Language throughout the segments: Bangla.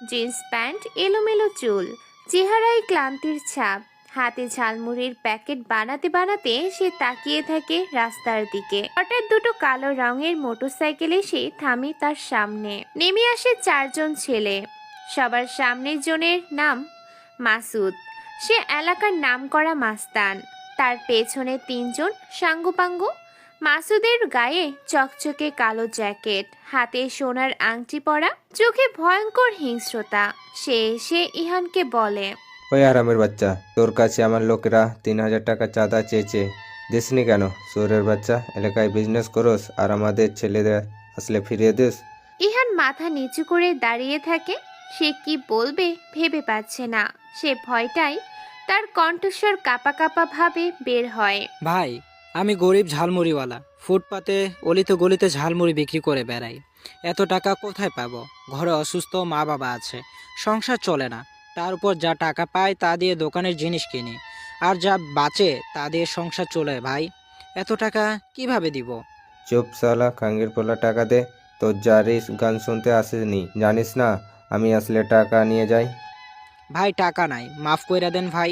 জিন্স প্যান্ট, এলোমেলো চুল, চেহারায় ক্লান্তির ছাপ। হাতে ঝালমুড়ির প্যাকেট বানাতে বানাতে সে তাকিয়ে থাকে রাস্তার দিকে। হঠাৎ দুটো কালো রঙের মোটরসাইকেল এসে থামে তার সামনে। নেমে আসে চারজন ছেলে। সবার সামনের জনের নাম মাসুদ। সে এলাকার নামকরা মাস্তান। তার পেছনে তিনজন সাঙ্গপাঙ্গ। মাসুদের গায়ে চকচকে কালো জ্যাকেট, হাতে সোনার আংটি পরা, চোখে ভয়ঙ্কর হিংস্রতা। সে এসে ইহানকে বলে, ওই আরামের বাচ্চা, তোর কাছে আমার লোকেরা 3,000 টাকা চাঁদা চেয়েছে, দিসনি কেন? চোরের বাচ্চা, এলাকায় বিজনেস করোস আর আমাদের ছেলেদের আসলে ফিরিয়ে দিস? ইহান মাথা নিচু করে দাঁড়িয়ে থাকে। সে কি বলবে ভেবে পাচ্ছে না। সে ভয়টাই তার কণ্ঠস্বর কাঁপা কাঁপা ভাবে বের হয়। ভাই, আমি গরিব ঝালমুড়িওয়ালা। ফুটপাতে অলিতে গলিতে ঝালমুড়ি বিক্রি করে বেড়াই। এত টাকা কোথায় পাবো? ঘরে অসুস্থ মা বাবা আছে, সংসার চলে না। তার উপর যা টাকা পাই তা দিয়ে দোকানের জিনিস কিনি, আর যা বাঁচে তা দিয়ে সংসার চলে। ভাই, এত টাকা কিভাবে দিব? চুপ সালা, খাঙ্গির পোলা, টাকা দে। তোর জারিস গান শুনতে আসেনি, জানিস না আমি আসলে টাকা নিয়ে যাই? ভাই, টাকা নাই, মাফ কইরা দেন ভাই।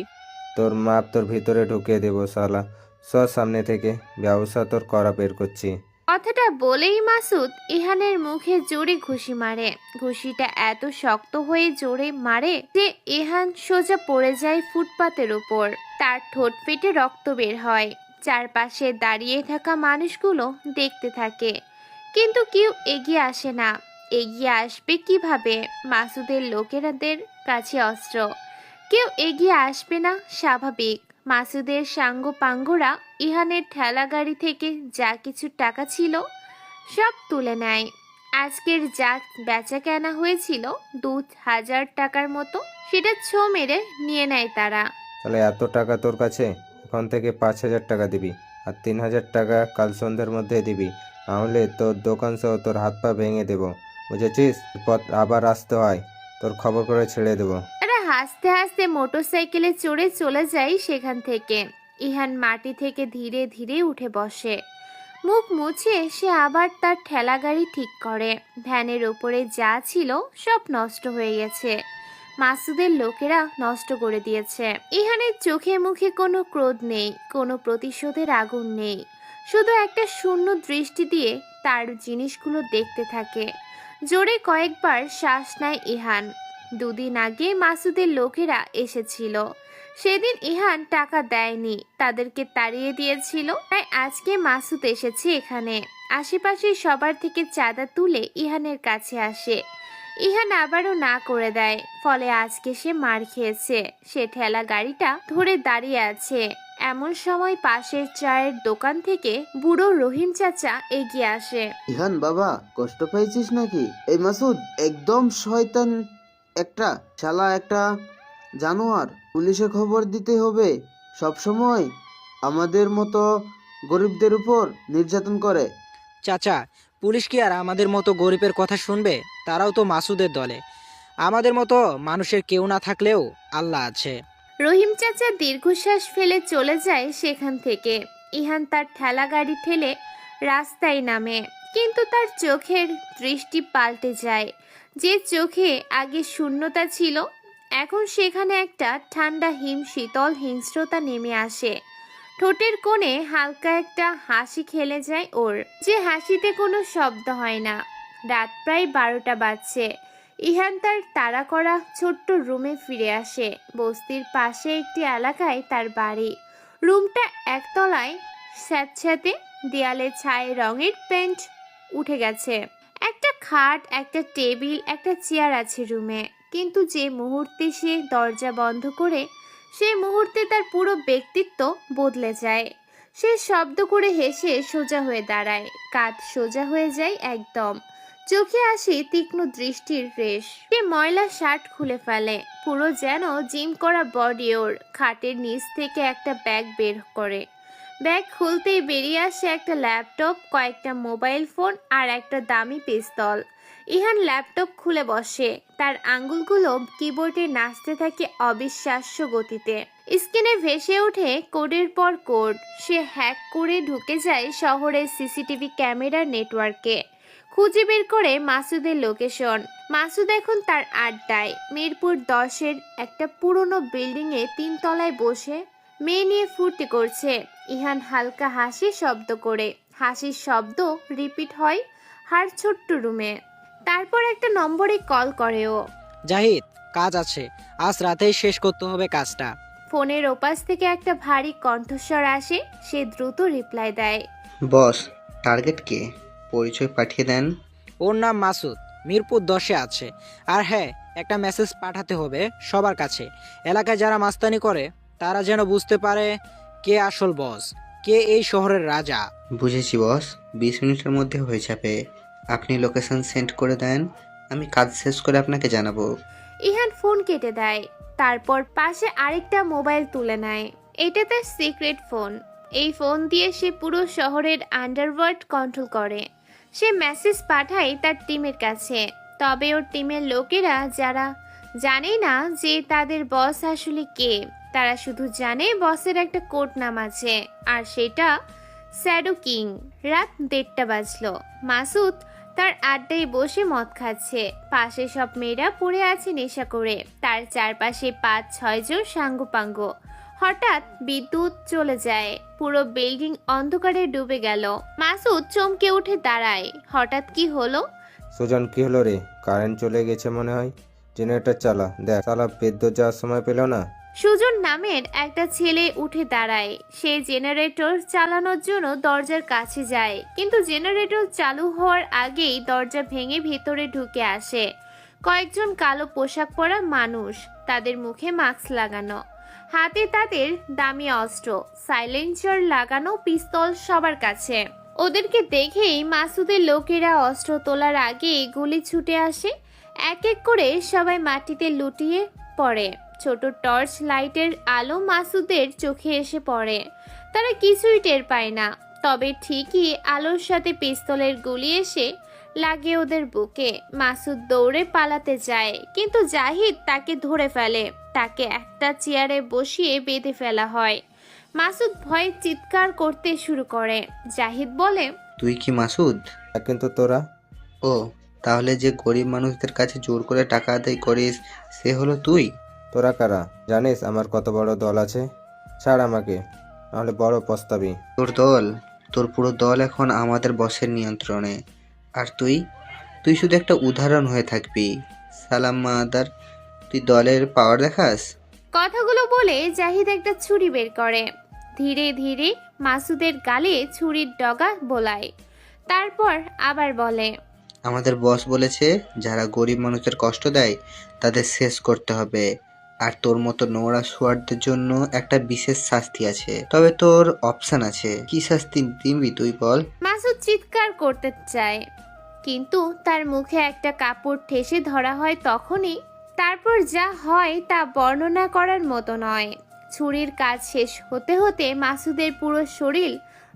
তোর মাপ তোর ভিতরে ঢুকিয়ে দেবো সালা। সর সামনে থেকে, ব্যবসা তোর করা বের করছি। কথাটা বলেই মাসুদ ইহানের মুখে জোরে ঘুষি মারে। ঘুষিটা এত শক্ত হয়ে জোরে মারে যে ইহান সোজা পড়ে যায় ফুটপাতের উপর। তার ঠোঁট ফেটে রক্ত বের হয়। চারপাশে দাঁড়িয়ে থাকা মানুষগুলো দেখতে থাকে, কিন্তু কেউ এগিয়ে আসে না। এগিয়ে আসবে কিভাবে? মাসুদের লোকেরাদের কাছে অস্ত্র। কেউ এগিয়ে আসবে না, স্বাভাবিক। মাসুদের সাঙ্গপাঙ্গরা ইহানের ঠেলা গাড়ি থেকে যা কিছু টাকা ছিল সব তুলে নেয়। আজকের যা বেচা কেনা হয়েছিল 2,000 টাকার মতো, সেটা ছো মেরে নিয়ে নেয় তারা। তাহলে এত টাকা তোর কাছে? এখন থেকে 5,000 টাকা দিবি, আর 3,000 টাকা কাল সন্ধ্যার মধ্যে দিবি, নাহলে তোর দোকান সহ তোর হাত পা ভেঙে দেবো, বুঝেছিস? পথ আবার আসতে হয়, তোর খবর করে ছেড়ে দেবো। তারা হাসতে হাসতে মোটরসাইকেলে চড়ে চলে যায় সেখান থেকে। ইহান মাটি থেকে ধীরে ধীরে উঠে বসে। মুখ মুছে সে আবার তার ঠেলা গাড়ি ঠিক করে। ভ্যানের উপরে যা ছিল সব নষ্ট হয়ে গেছে। মাসুদের লোকেরা নষ্ট করে দিয়েছে। ইহানের চোখে মুখে কোনো ক্রোধ নেই, কোনো প্রতিশোধের আগুন নেই। শুধু একটা শূন্য দৃষ্টি দিয়ে তার জিনিসগুলো দেখতে থাকে। জোরে কয়েকবার শ্বাস নেয় ইহান। দুদিন আগে মাসুদের লোকেরা এসেছিল। সেদিন ইহান টাকা দেয়নি, তাদেরকে তাড়িয়ে দিয়েছিল। তাই আজকে মাসুদ এসেছে এখানে। আশেপাশে সবার থেকে চাঁদা তুলে ইহানের কাছে আসে। ইহান আবারও না করে দেয়, ফলে আজকে সে মার খেয়েছে। সে ঠেলা গাড়িটা ধরে দাঁড়িয়ে আছে। এমন সময় পাশের চায়ের দোকান থেকে বুড়ো রহিম চাচা এগিয়ে আসে। ইহান বাবা, কষ্ট পেয়েছিস নাকি? এই মাসুদ একদম শয়তান একটা, শালা একটা জানোয়ার। পুলিশে খবর দিতে হবে। সব সময় আমাদের মতো গরিবদের উপর নির্যাতন করে। চাচা, পুলিশ কি আর আমাদের মতো গরিবের কথা শুনবে? তারাও তো মাসুদের দলে। আমাদের মতো মানুষের কেউ না থাকলেও আল্লাহ আছে। রহিম চাচা দীর্ঘশ্বাস ফেলে চলে যায় সেখান থেকে। ইহান তার ঠেলা গাড়ি ঠেলে রাস্তায় নামে, কিন্তু তার চোখের দৃষ্টি পাল্টে যায়। যে চোখে আগে শূন্যতা ছিল, এখন সেখানে একটা ঠান্ডা হিম শীতল হিংস্রতা নেমে আসে। ঠোঁটের কোণে হালকা একটা হাসি খেলে যায় ওর, যে হাসিতে কোনো শব্দ হয় না। রাত প্রায় 12টা বাজছে। ইহান তার তাড়া করা ছোট্ট রুমে ফিরে আসে। বস্তির পাশে একটি এলাকায় তার বাড়ি। রুমটা একতলায়, স্যাঁতস্যাঁতে, দেয়ালে ছাই রঙের পেন্ট উঠে গেছে। একটা খাট, একটা টেবিল, একটা চেয়ার আছে রুমে, কিন্তু যে মুহূর্তে সে দরজা বন্ধ করে, সেই মুহূর্তে তার পুরো ব্যক্তিত্ব বদলে যায়। সে শব্দ করে হেসে সোজা হয়ে দাঁড়ায়। কাঁধ সোজা হয়ে যায় একদম। চোখে আসে তীক্ষ্ণ দৃষ্টির রেশ। সে ময়লা শার্ট খুলে ফেলে। পুরো যেন জিম করা বডি ওর। খাটের নিচ থেকে একটা ব্যাগ বের করে। ব্যাগ খুলতেই বেরিয়ে আসে একটা ল্যাপটপ, কয়েকটা মোবাইল ফোন আর একটা দামি পিস্তল। ইহান ল্যাপটপ খুলে বসে। তার আঙ্গুলগুলো কিবোর্ডে নাচতে থাকে অবিশ্বাস্য গতিতে। স্ক্রিনে ভেসে ওঠে কোডের পর কোড। সে হ্যাক করে ঢুকে যায় শহরের সিসিটিভি ক্যামেরার নেটওয়ার্কে। খুঁজে বের করে মাসুদের লোকেশন। মাসুদ এখন তার আড্ডায় মিরপুর 10-এর একটা পুরনো বিল্ডিংয়ে 3 তলায় বসে মেয়ে নিয়ে ফুর্তি করছে। ইহান হালকা হাসি শব্দ করে, হাসির শব্দ রিপিট হয় হার ছোট্ট রুমে। তারপর একটা নম্বরে কল করে ও। জাহিদ, কাজ আছে, আজ রাতেই শেষ করতে হবে কাজটা। ফোনের ওপাশ থেকে একটা ভারী কণ্ঠস্বর আসে। সে দ্রুত রিপ্লাই দেয়। বস, টার্গেট কে? পরিচয় পাঠিয়ে দেন। ওর নাম মাসুদ, মিরপুর 10-এ আছে। আর হ্যাঁ, একটা মেসেজ পাঠাতে হবে সবার কাছে। এলাকায় যারা মাস্তানি করে তারা যেন বুঝতে পারে কে আসল বস, কে এই শহরের রাজা। বুঝেছি বস, 20 মিনিটের মধ্যে হয়ে যাবে। আপনি লোকেশন সেন্ড করে দেন, আমি কাজ শেষ করে আপনাকে জানাবো। ইহান ফোন কেটে দেয়। তারপর পাশে আরেকটা মোবাইল তুলে নেয়। এটা তার সিক্রেট ফোন। এই ফোন দিয়ে সে পুরো শহরের আন্ডারওয়ার্ল্ড কন্ট্রোল করে। সে মেসেজ পাঠায় তার টিমের কাছে। তবে ওর টিমের লোকেরা যারা জানে না যে তাদের বস আসলে কে, তারা শুধু জানে বসের একটা কোড নাম আছে, আর সেটা শ্যাডো কিং। রাত 1:30 বাজলো। মাসুদ তার আড্ডায় বসে মদ খাচ্ছে। পাশে সব মেয়েরা পড়ে আছে নেশা করে। তার চারপাশে 5-6 জন সাঙ্গপাঙ্গ। হঠাৎ বিদ্যুৎ চলে যায়। পুরো বিল্ডিং অন্ধকারে ডুবে গেল। মাসুদ চমকে উঠে দাঁড়ায়। হঠাৎ কি হলো? সুজন, কি হলো রে? কারেন্ট চলে গেছে মনে হয়। জেনারেটর চালা, দেখ শালা বিদ্যুৎ যাওয়ার সময় পেল না। সুজন নামের একটা ছেলে উঠে দাঁড়ায়। সে জেনারেটর চালানোর জন্য দরজার কাছে যায়, কিন্তু জেনারেটর চালু হওয়ার আগেই দরজা ভেঙে ভেতরে ঢুকে আসে কয়েকজন কালো পোশাক পরা মানুষ। তাদের মুখে মাস্ক লাগানো, হাতে তাদের দামি অস্ত্র, সাইলেন্সার লাগানো পিস্তল সবার কাছে। ওদেরকে দেখেই মাসুদের লোকেরা অস্ত্র তোলার আগে গুলি ছুটে আসে। এক এক করে সবাই মাটিতে লুটিয়ে পড়ে। ছোট টর্চ লাইটের আলো মাসুদের চোখে এসে পড়ে। তারা কিছুই টের পায় না। তবে ঠিকই আলোর সাথে পিস্তলের গুলি এসে লাগে ওদের বুকে। মাসুদ দৌড়ে পালাতে যায়, কিন্তু জাহিদ তাকে ধরে ফেলে। তাকে একটা চেয়ারে বসিয়ে বেঁধে ফেলা হয়। মাসুদ ভয়ে চিৎকার করতে শুরু করে। জাহিদ বলে, তুই কি মাসুদ? কিন্তু তোরা? ও, তাহলে যে গরিব মানুষদের কাছে জোর করে টাকা আদায় করিস সে হলো তুই? তোরা কারা? জানিস আমার কত বড় দল আছে? ছাড় আমাকে, নাহলে বড় পস্তাবি। তোর দল? তোর পুরো দল এখন আমাদের বসের নিয়ন্ত্রণে। আর তুই তুই শুধু একটা উদাহরণ হয়ে থাকবি। সালাম মাদার, তুই দলের পাওয়ার দেখাস? কথাগুলো বলে জাহিদ একটা ছুরি বের করে। ধীরে ধীরে মাসুদের গালে ছুরির ডগা বোলায়। তারপর আবার বলে, আমাদের বস বলেছে যারা গরিব মানুষদের কষ্ট দেয় তাদের শেষ করতে হবে। আর তোর মতো নোংরা সোয়ারদের জন্য একটা বিশেষ শাস্তি আছে। তবে তোর অপশন আছে, কি শাস্তি দিবি তুই বল? মাসুদ চিৎকার করতে চায়, কিন্তু তার মুখে একটা কাপড় ঠেসে ধরা হয় তখনই। তারপর যা হয় তা বর্ণনা করার মতো নয়। ছুরির কাজ শেষ হতে হতে মাসুদের পুরো শরীর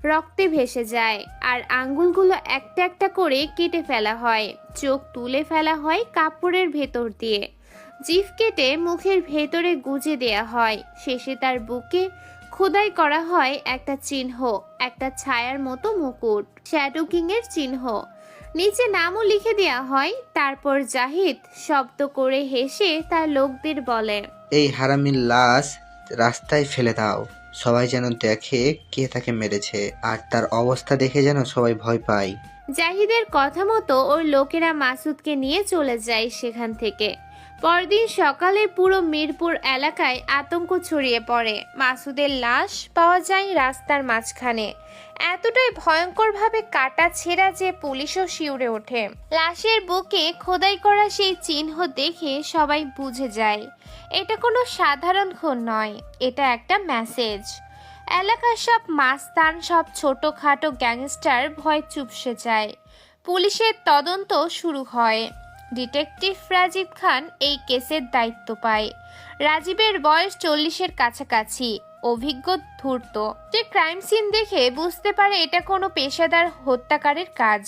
রক্তে ভেসে যায়, আর আঙ্গুলগুলো একটা একটা করে কেটে ফেলা হয়। চোখ তুলে ফেলা হয় কাপড়ের ভেতর দিয়ে। জিভ কেটে মুখের ভেতরে গুজে দেয়া হয়। শেষে তার বুকে খোদাই করা হয় একটা চিহ্ন, একটা ছায়ার মতো মুকুট, শ্যাডো কিং এর চিহ্ন। নিচে নামও লিখে দেয়া হয়। তারপর জাহিদ শব্দ করে হেসে তার লোকদের বলে, এই হারামির লাশ রাস্তায় ফেলে দাও, সবাই যেন দেখে কে তাকে মেরেছে, আর তার অবস্থা দেখে যেন সবাই ভয় পায়। জাহিদের কথা মতো ওর লোকেরা মাসুদকে নিয়ে চলে যায় সেখান থেকে। পরদিন সকালে পুরো মিরপুর এলাকায় আতঙ্ক ছড়িয়ে পড়ে। মাসুদের লাশ পাওয়া যায় রাস্তার মাঝখানে, এতটাই ভয়ঙ্করভাবে কাটা ছেঁড়া যে পুলিশও শিউরে ওঠে। লাশের বুকে খোদাই করা সেই চিহ্ন দেখে সবাই বুঝে যায় এটা কোনো সাধারণ খুন নয়, এটা একটা মেসেজ। এলাকার সব মাস্তান, সব ছোটখাটো গ্যাংস্টার ভয় চুপসে যায়। পুলিশের তদন্ত শুরু হয়। ডিটেকটিভ রাজীব খান এই কেসের দায়িত্ব পায়। রাজীবের বয়স 40-এর কাছাকাছি, অভিজ্ঞ ধূর্ত। যে ক্রাইম সিন দেখে বুঝতে পারে এটা কোনো পেশাদার হত্যাকারীর কাজ।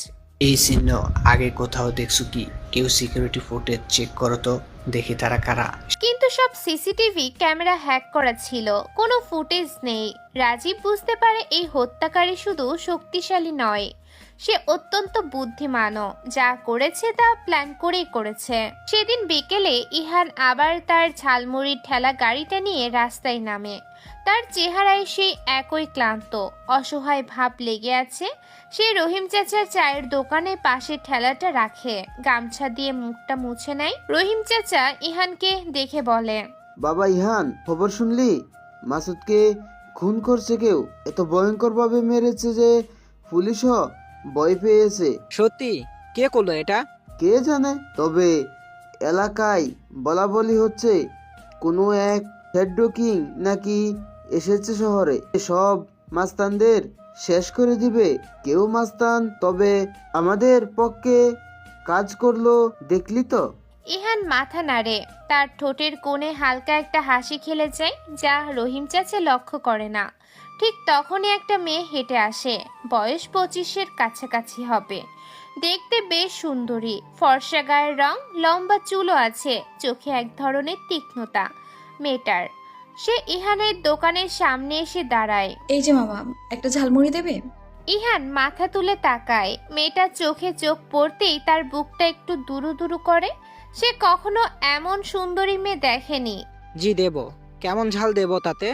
এই চিহ্ন আগে কোথাও দেখছো কি? কেউ সিকিউরিটি ফুটেজ চেক করো তো, দেখি তারা কারা। কিন্তু সব সিসিটিভি ক্যামেরা হ্যাক করা ছিল, কোনো ফুটেজ নেই। রাজীব বুঝতে পারে এই হত্যাকারী শুধু শক্তিশালী নয়, সে অত্যন্ত বুদ্ধিমানও, যা করেছে তা প্ল্যান করেই করেছে। সেদিন বিকেলে ইহান আবার তার ঝালমুড়ির ঠেলা গাড়িটা নিয়ে রাস্তায় নামে। তার চেহারায় সেই একই ক্লান্ত অসহায় ভাব লেগে আছে। সে রহিম চাচার চায়ের দোকানের পাশে ঠেলাটা রাখে, গামছা দিয়ে মুখটা মুছে নেয়। রহিম চাচা ইহানকে দেখে বলে, বাবা ইহান, খবর শুনলি? মাসুদকে খুন করছে কেউ, এত ভয়ঙ্কর ভাবে মেরেছে যে পুলিশও ভয় পেয়েছে। সত্যি? কে করলো এটা? কে জানে, তবে এলাকায় বলা বলি হচ্ছে কোনো এক হেড কিং নাকি এসেছে শহরে, সব মাস্তানদের শেষ করে দিবে। কেউ মাস্তান, তবে আমাদের পক্ষে কাজ করলো, দেখলি তো? ইহান মাথা নাড়ে। তার ঠোঁটের কোণে হালকা একটা হাসি খেলে যায়, যা রহিম চাচা লক্ষ্য করে না। ঠিক তখনই একটা মেয়ে হেঁটে আসে, বয়স 25-এর কাছাকাছি হবে। দেখতে বেশ সুন্দরী, ফর্সা গায়ের রং, লম্বা চুলও আছে, চোখে এক ধরনের তীক্ষ্ণতা মেয়েটার। সে ইহানের দোকানের সামনে এসে দাঁড়ায়। এই যে মামা, একটা ঝালমুড়ি দেবে? ইহান মাথা তুলে তাকায়। মেয়েটার চোখে চোখ পড়তেই তার বুকটা একটু দুরু দুরু করে। সে কখনো এমন সুন্দরী মেয়ে দেখেনি। জি দেব। কেমন ঝাল দেব তাতে?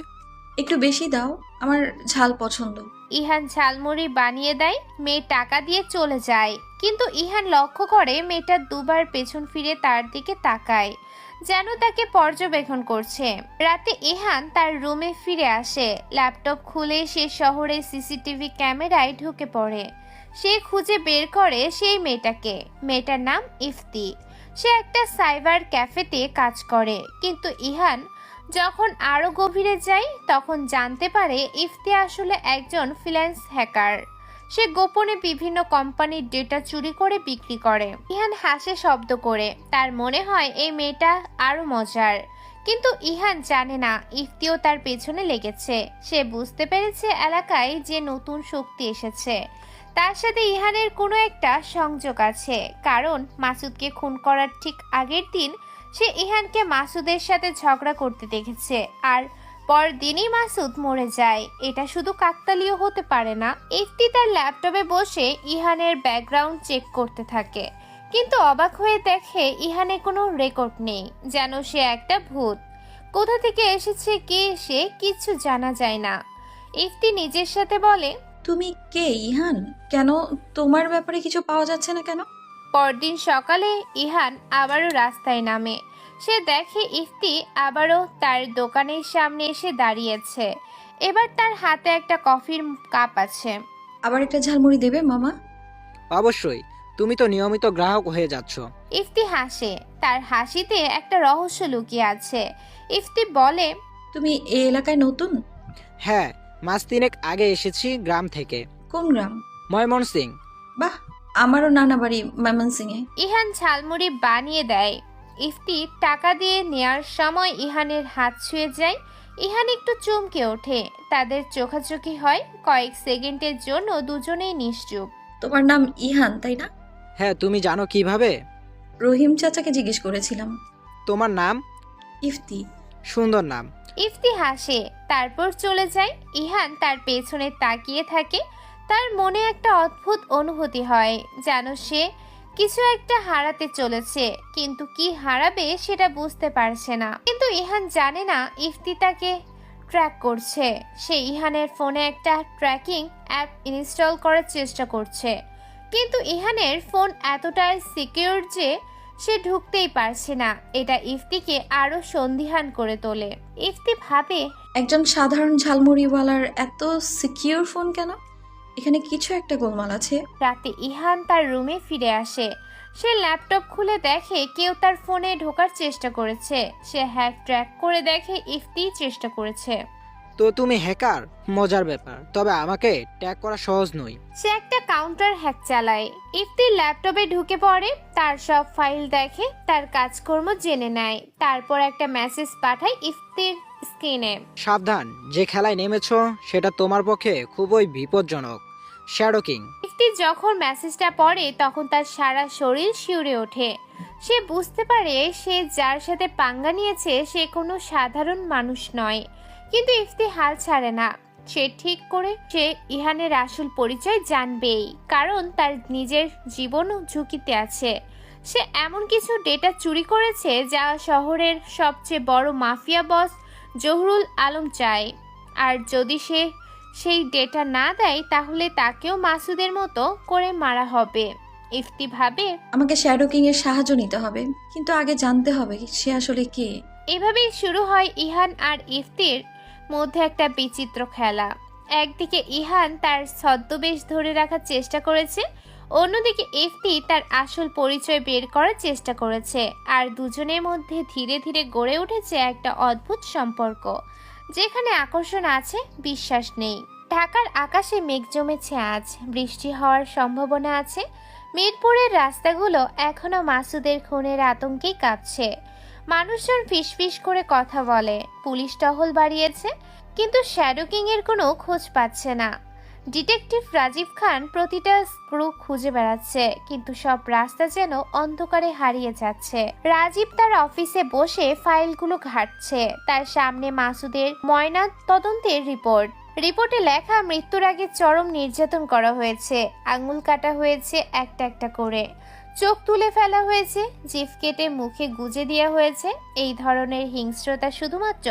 একটু বেশি দাও, আমার ঝাল পছন্দ। ইহান ঝালমুড়ি বানিয়ে দেয়। মেয়ে টাকা দিয়ে চলে যায়, কিন্তু ইহান লক্ষ্য করে মেয়েটা দুবার পেছন ফিরে তার দিকে তাকায়, যেন তাকে পর্যবেক্ষণ করছে। রাতে ইহান তার রুমে ফিরে আসে। ল্যাপটপ খুলে সে শহরের সিসিটিভি ক্যামেরায় ঢুকে পড়ে। সে খুঁজে বের করে সেই মেয়েটাকে। মেয়েটার নাম ইফতি। সে একটা সাইবার ক্যাফেতে কাজ করে, কিন্তু ইহান যখন আরো গভীরে যায় তখন জানতে পারে ইফতি আসলে একজন ফ্রিল্যান্স হ্যাকার। সে গোপনে বিভিন্ন কোম্পানির ডেটা চুরি করে বিক্রি করে। ইহান হাসে শব্দ করে। তার মনে হয় এই মেয়েটা আরো মজার, কিন্তু ইহান জানে না ইফতিও তার পেছনে লেগেছে। সে বুঝতে পেরেছে এলাকায় যে নতুন শক্তি এসেছে তার সাথে ইহানের কোনো একটা সংযোগ আছে, কারণ মাসুদকে খুন করার ঠিক আগের দিন সে ইহানকে মাসুদের সাথে ঝগড়া করতে দেখেছে, আর পরদিনই মাসুদ মরে যায়। এটা শুধু কাকতালীয় হতে পারে না। ইফতি তার ল্যাপটপে বসে ইহানের ব্যাকগ্রাউন্ড চেক করতে থাকে, কিন্তু অবাক হয়ে দেখে ইহানে কোনো রেকর্ড নেই, যেন সে একটা ভূত। কোথা থেকে এসেছে, কে এসে, কিছু জানা যায় না। ইফতি নিজের সাথে বলে, তুমি কে ইহান? কেন তোমার ব্যাপারে কিছু পাওয়া যাচ্ছে না কেন? পরদিন সকালে ইহান আবারও রাস্তায় নামে। সে দেখে ইফতি আবারও তার দোকানের সামনে এসে দাঁড়িয়েছে। এবার তার হাতে একটা কফির কাপ আছে। আবার একটা ঝালমুড়ি দেবে মামা? অবশ্যই, তুমি তো নিয়মিত গ্রাহক হয়ে যাচ্ছ। ইফতি হাসে। তার হাসিতে একটা রহস্য লুকিয়ে আছে। ইফতি বলে, তুমি এই এলাকায় নতুন? হ্যাঁ, মাস তিনেক আগে এসেছি গ্রাম থেকে। কোন গ্রাম? ময়মনসিং। বাহ, আমারও নানা বাড়ি ময়মনসিংহে। ইহান ঝালমুড়ি বানিয়ে দেয়। ইফতি টাকা দিয়ে নেয়ার সময় ইহানের হাত ছুঁয়ে যায়। ইহান একটু চমকে ওঠে। তাদের চোখাচোখি হয়। কয়েক সেকেন্ডের জন্য দুজনেই নিশ্চুপ। তোমার নাম ইহান, তাই না? হ্যাঁ, তুমি জানো কিভাবে? রহিম চাচাকে জিজ্ঞেস করেছিলাম। তোমার নাম? ইফতি। সুন্দর নাম। ইফতি হাসে, তারপর চলে যায়। ইহান তার পেছনে তাকিয়ে থাকে। তার মনে একটা অদ্ভুত অনুভূতি হয়, যেন সে কিছু একটা হারাতে চলেছে, কিন্তু কি হারাবে সেটা বুঝতে পারছে না। কিন্তু ইহান জানে না ইফতি তাকে ট্র্যাক করছে। সে ইহানের ফোনে একটা ট্র্যাকিং অ্যাপ ইনস্টল করার চেষ্টা করছে, কিন্তু ইহানের ফোন এতটাই সিকিউর যে সে ঢুকতেই পারছে না। এটা ইফতিকে আরো সন্দিহান করে তোলে। ইফতি ভাবে, একজন সাধারণ ঝালমুড়িওয়ালার এত সিকিউর ফোন কেন? এখানে কিছু একটা গোলমাল আছে। রাতে ইহান তার রুমে ফিরে আসে। সে ল্যাপটপ খুলে দেখে কেউ তার ফোনে ঢোকার চেষ্টা করেছে। সে হ্যাক ট্র্যাক করে দেখে ইফতি চেষ্টা করেছে। তো তুমি হ্যাকার? মজার ব্যাপার, তবে আমাকে ট্যাগ করা সহজ নয়। সে একটা কাউন্টার হ্যাক চালায়। ইফতির ল্যাপটপে ঢুকে পড়ে, তার সব ফাইল দেখে, তার কাজকর্ম জেনে নেয়। তারপর একটা মেসেজ পাঠায় ইফতির স্ক্রিনে। সাবধান, যে খেলায় নেমেছো সেটা তোমার পক্ষে খুবই বিপজ্জনক। Shadow king. ইফতি যখন মেসেজটা পড়ে তখন তার সারা শরীর শিউরে ওঠে। সে বুঝতে পারে সে যার সাথে পাঙ্গা নিয়েছে সে কোনো সাধারণ মানুষ নয়। কিন্তু ইফতি হাল ছাড়ে না। সে ঠিক করে সে ইহানের আসল পরিচয় জানবেই, কারণ তার নিজের জীবনও ঝুঁকিতে আছে। সে এমন কিছু ডেটা চুরি করেছে যা শহরের সবচেয়ে বড় মাফিয়া বস জহুরুল আলম চায়। আর যদি সে সেই ডেটা না দেয় তাহলে তাকেও মাসুদের মতো করে মারা হবে। ইফতি ভাবে আমাকে শ্যাডো কিং এর সাহায্য নিতে হবে, কিন্তু আগে জানতে হবে সে আসলে কে। এভাবেই শুরু হয় ইহান আর ইফতির মধ্যে একটা বিচিত্র খেলা। একদিকে ইহান তার ছদ্মবেশ ধরে রাখার চেষ্টা করেছে, অন্যদিকে ইফতি তার আসল পরিচয় বের করার চেষ্টা করেছে। আর দুজনের মধ্যে ধীরে ধীরে গড়ে উঠেছে একটা অদ্ভুত সম্পর্ক, যেখানে আকর্ষণ আছে, বিশ্বাস নেই। ঢাকার আকাশে মেঘ জমেছে, আজ বৃষ্টি হওয়ার সম্ভাবনা আছে। মিরপুরের রাস্তাগুলো এখনো মাসুদের খুনের আতঙ্কেই কাঁপছে। মানুষজন ফিসফিস করে কথা বলে, পুলিশ টহল বাড়িয়েছে, কিন্তু শ্যাডো কিং এর কোনো খোঁজ পাচ্ছে না। ডিটেকটিভ রাজীব খান প্রতিটা ক্লু খুঁজে বেড়াচ্ছে, কিন্তু সব রাস্তা যেন অন্ধকারে হারিয়ে যাচ্ছে। রাজীব তার অফিসে বসে ফাইলগুলো ঘাঁটছে। তার সামনে মাসুদের ময়না তদন্তের রিপোর্টে লেখা মৃত্যুর আগে চরম নির্যাতন করা হয়েছে, আঙুল কাটা হয়েছে একটা একটা করে, চোখ তুলে ফেলা হয়েছে, জিভ কেটে মুখে গুজে দেওয়া হয়েছে। এই ধরনের হিংস্রতা শুধুমাত্র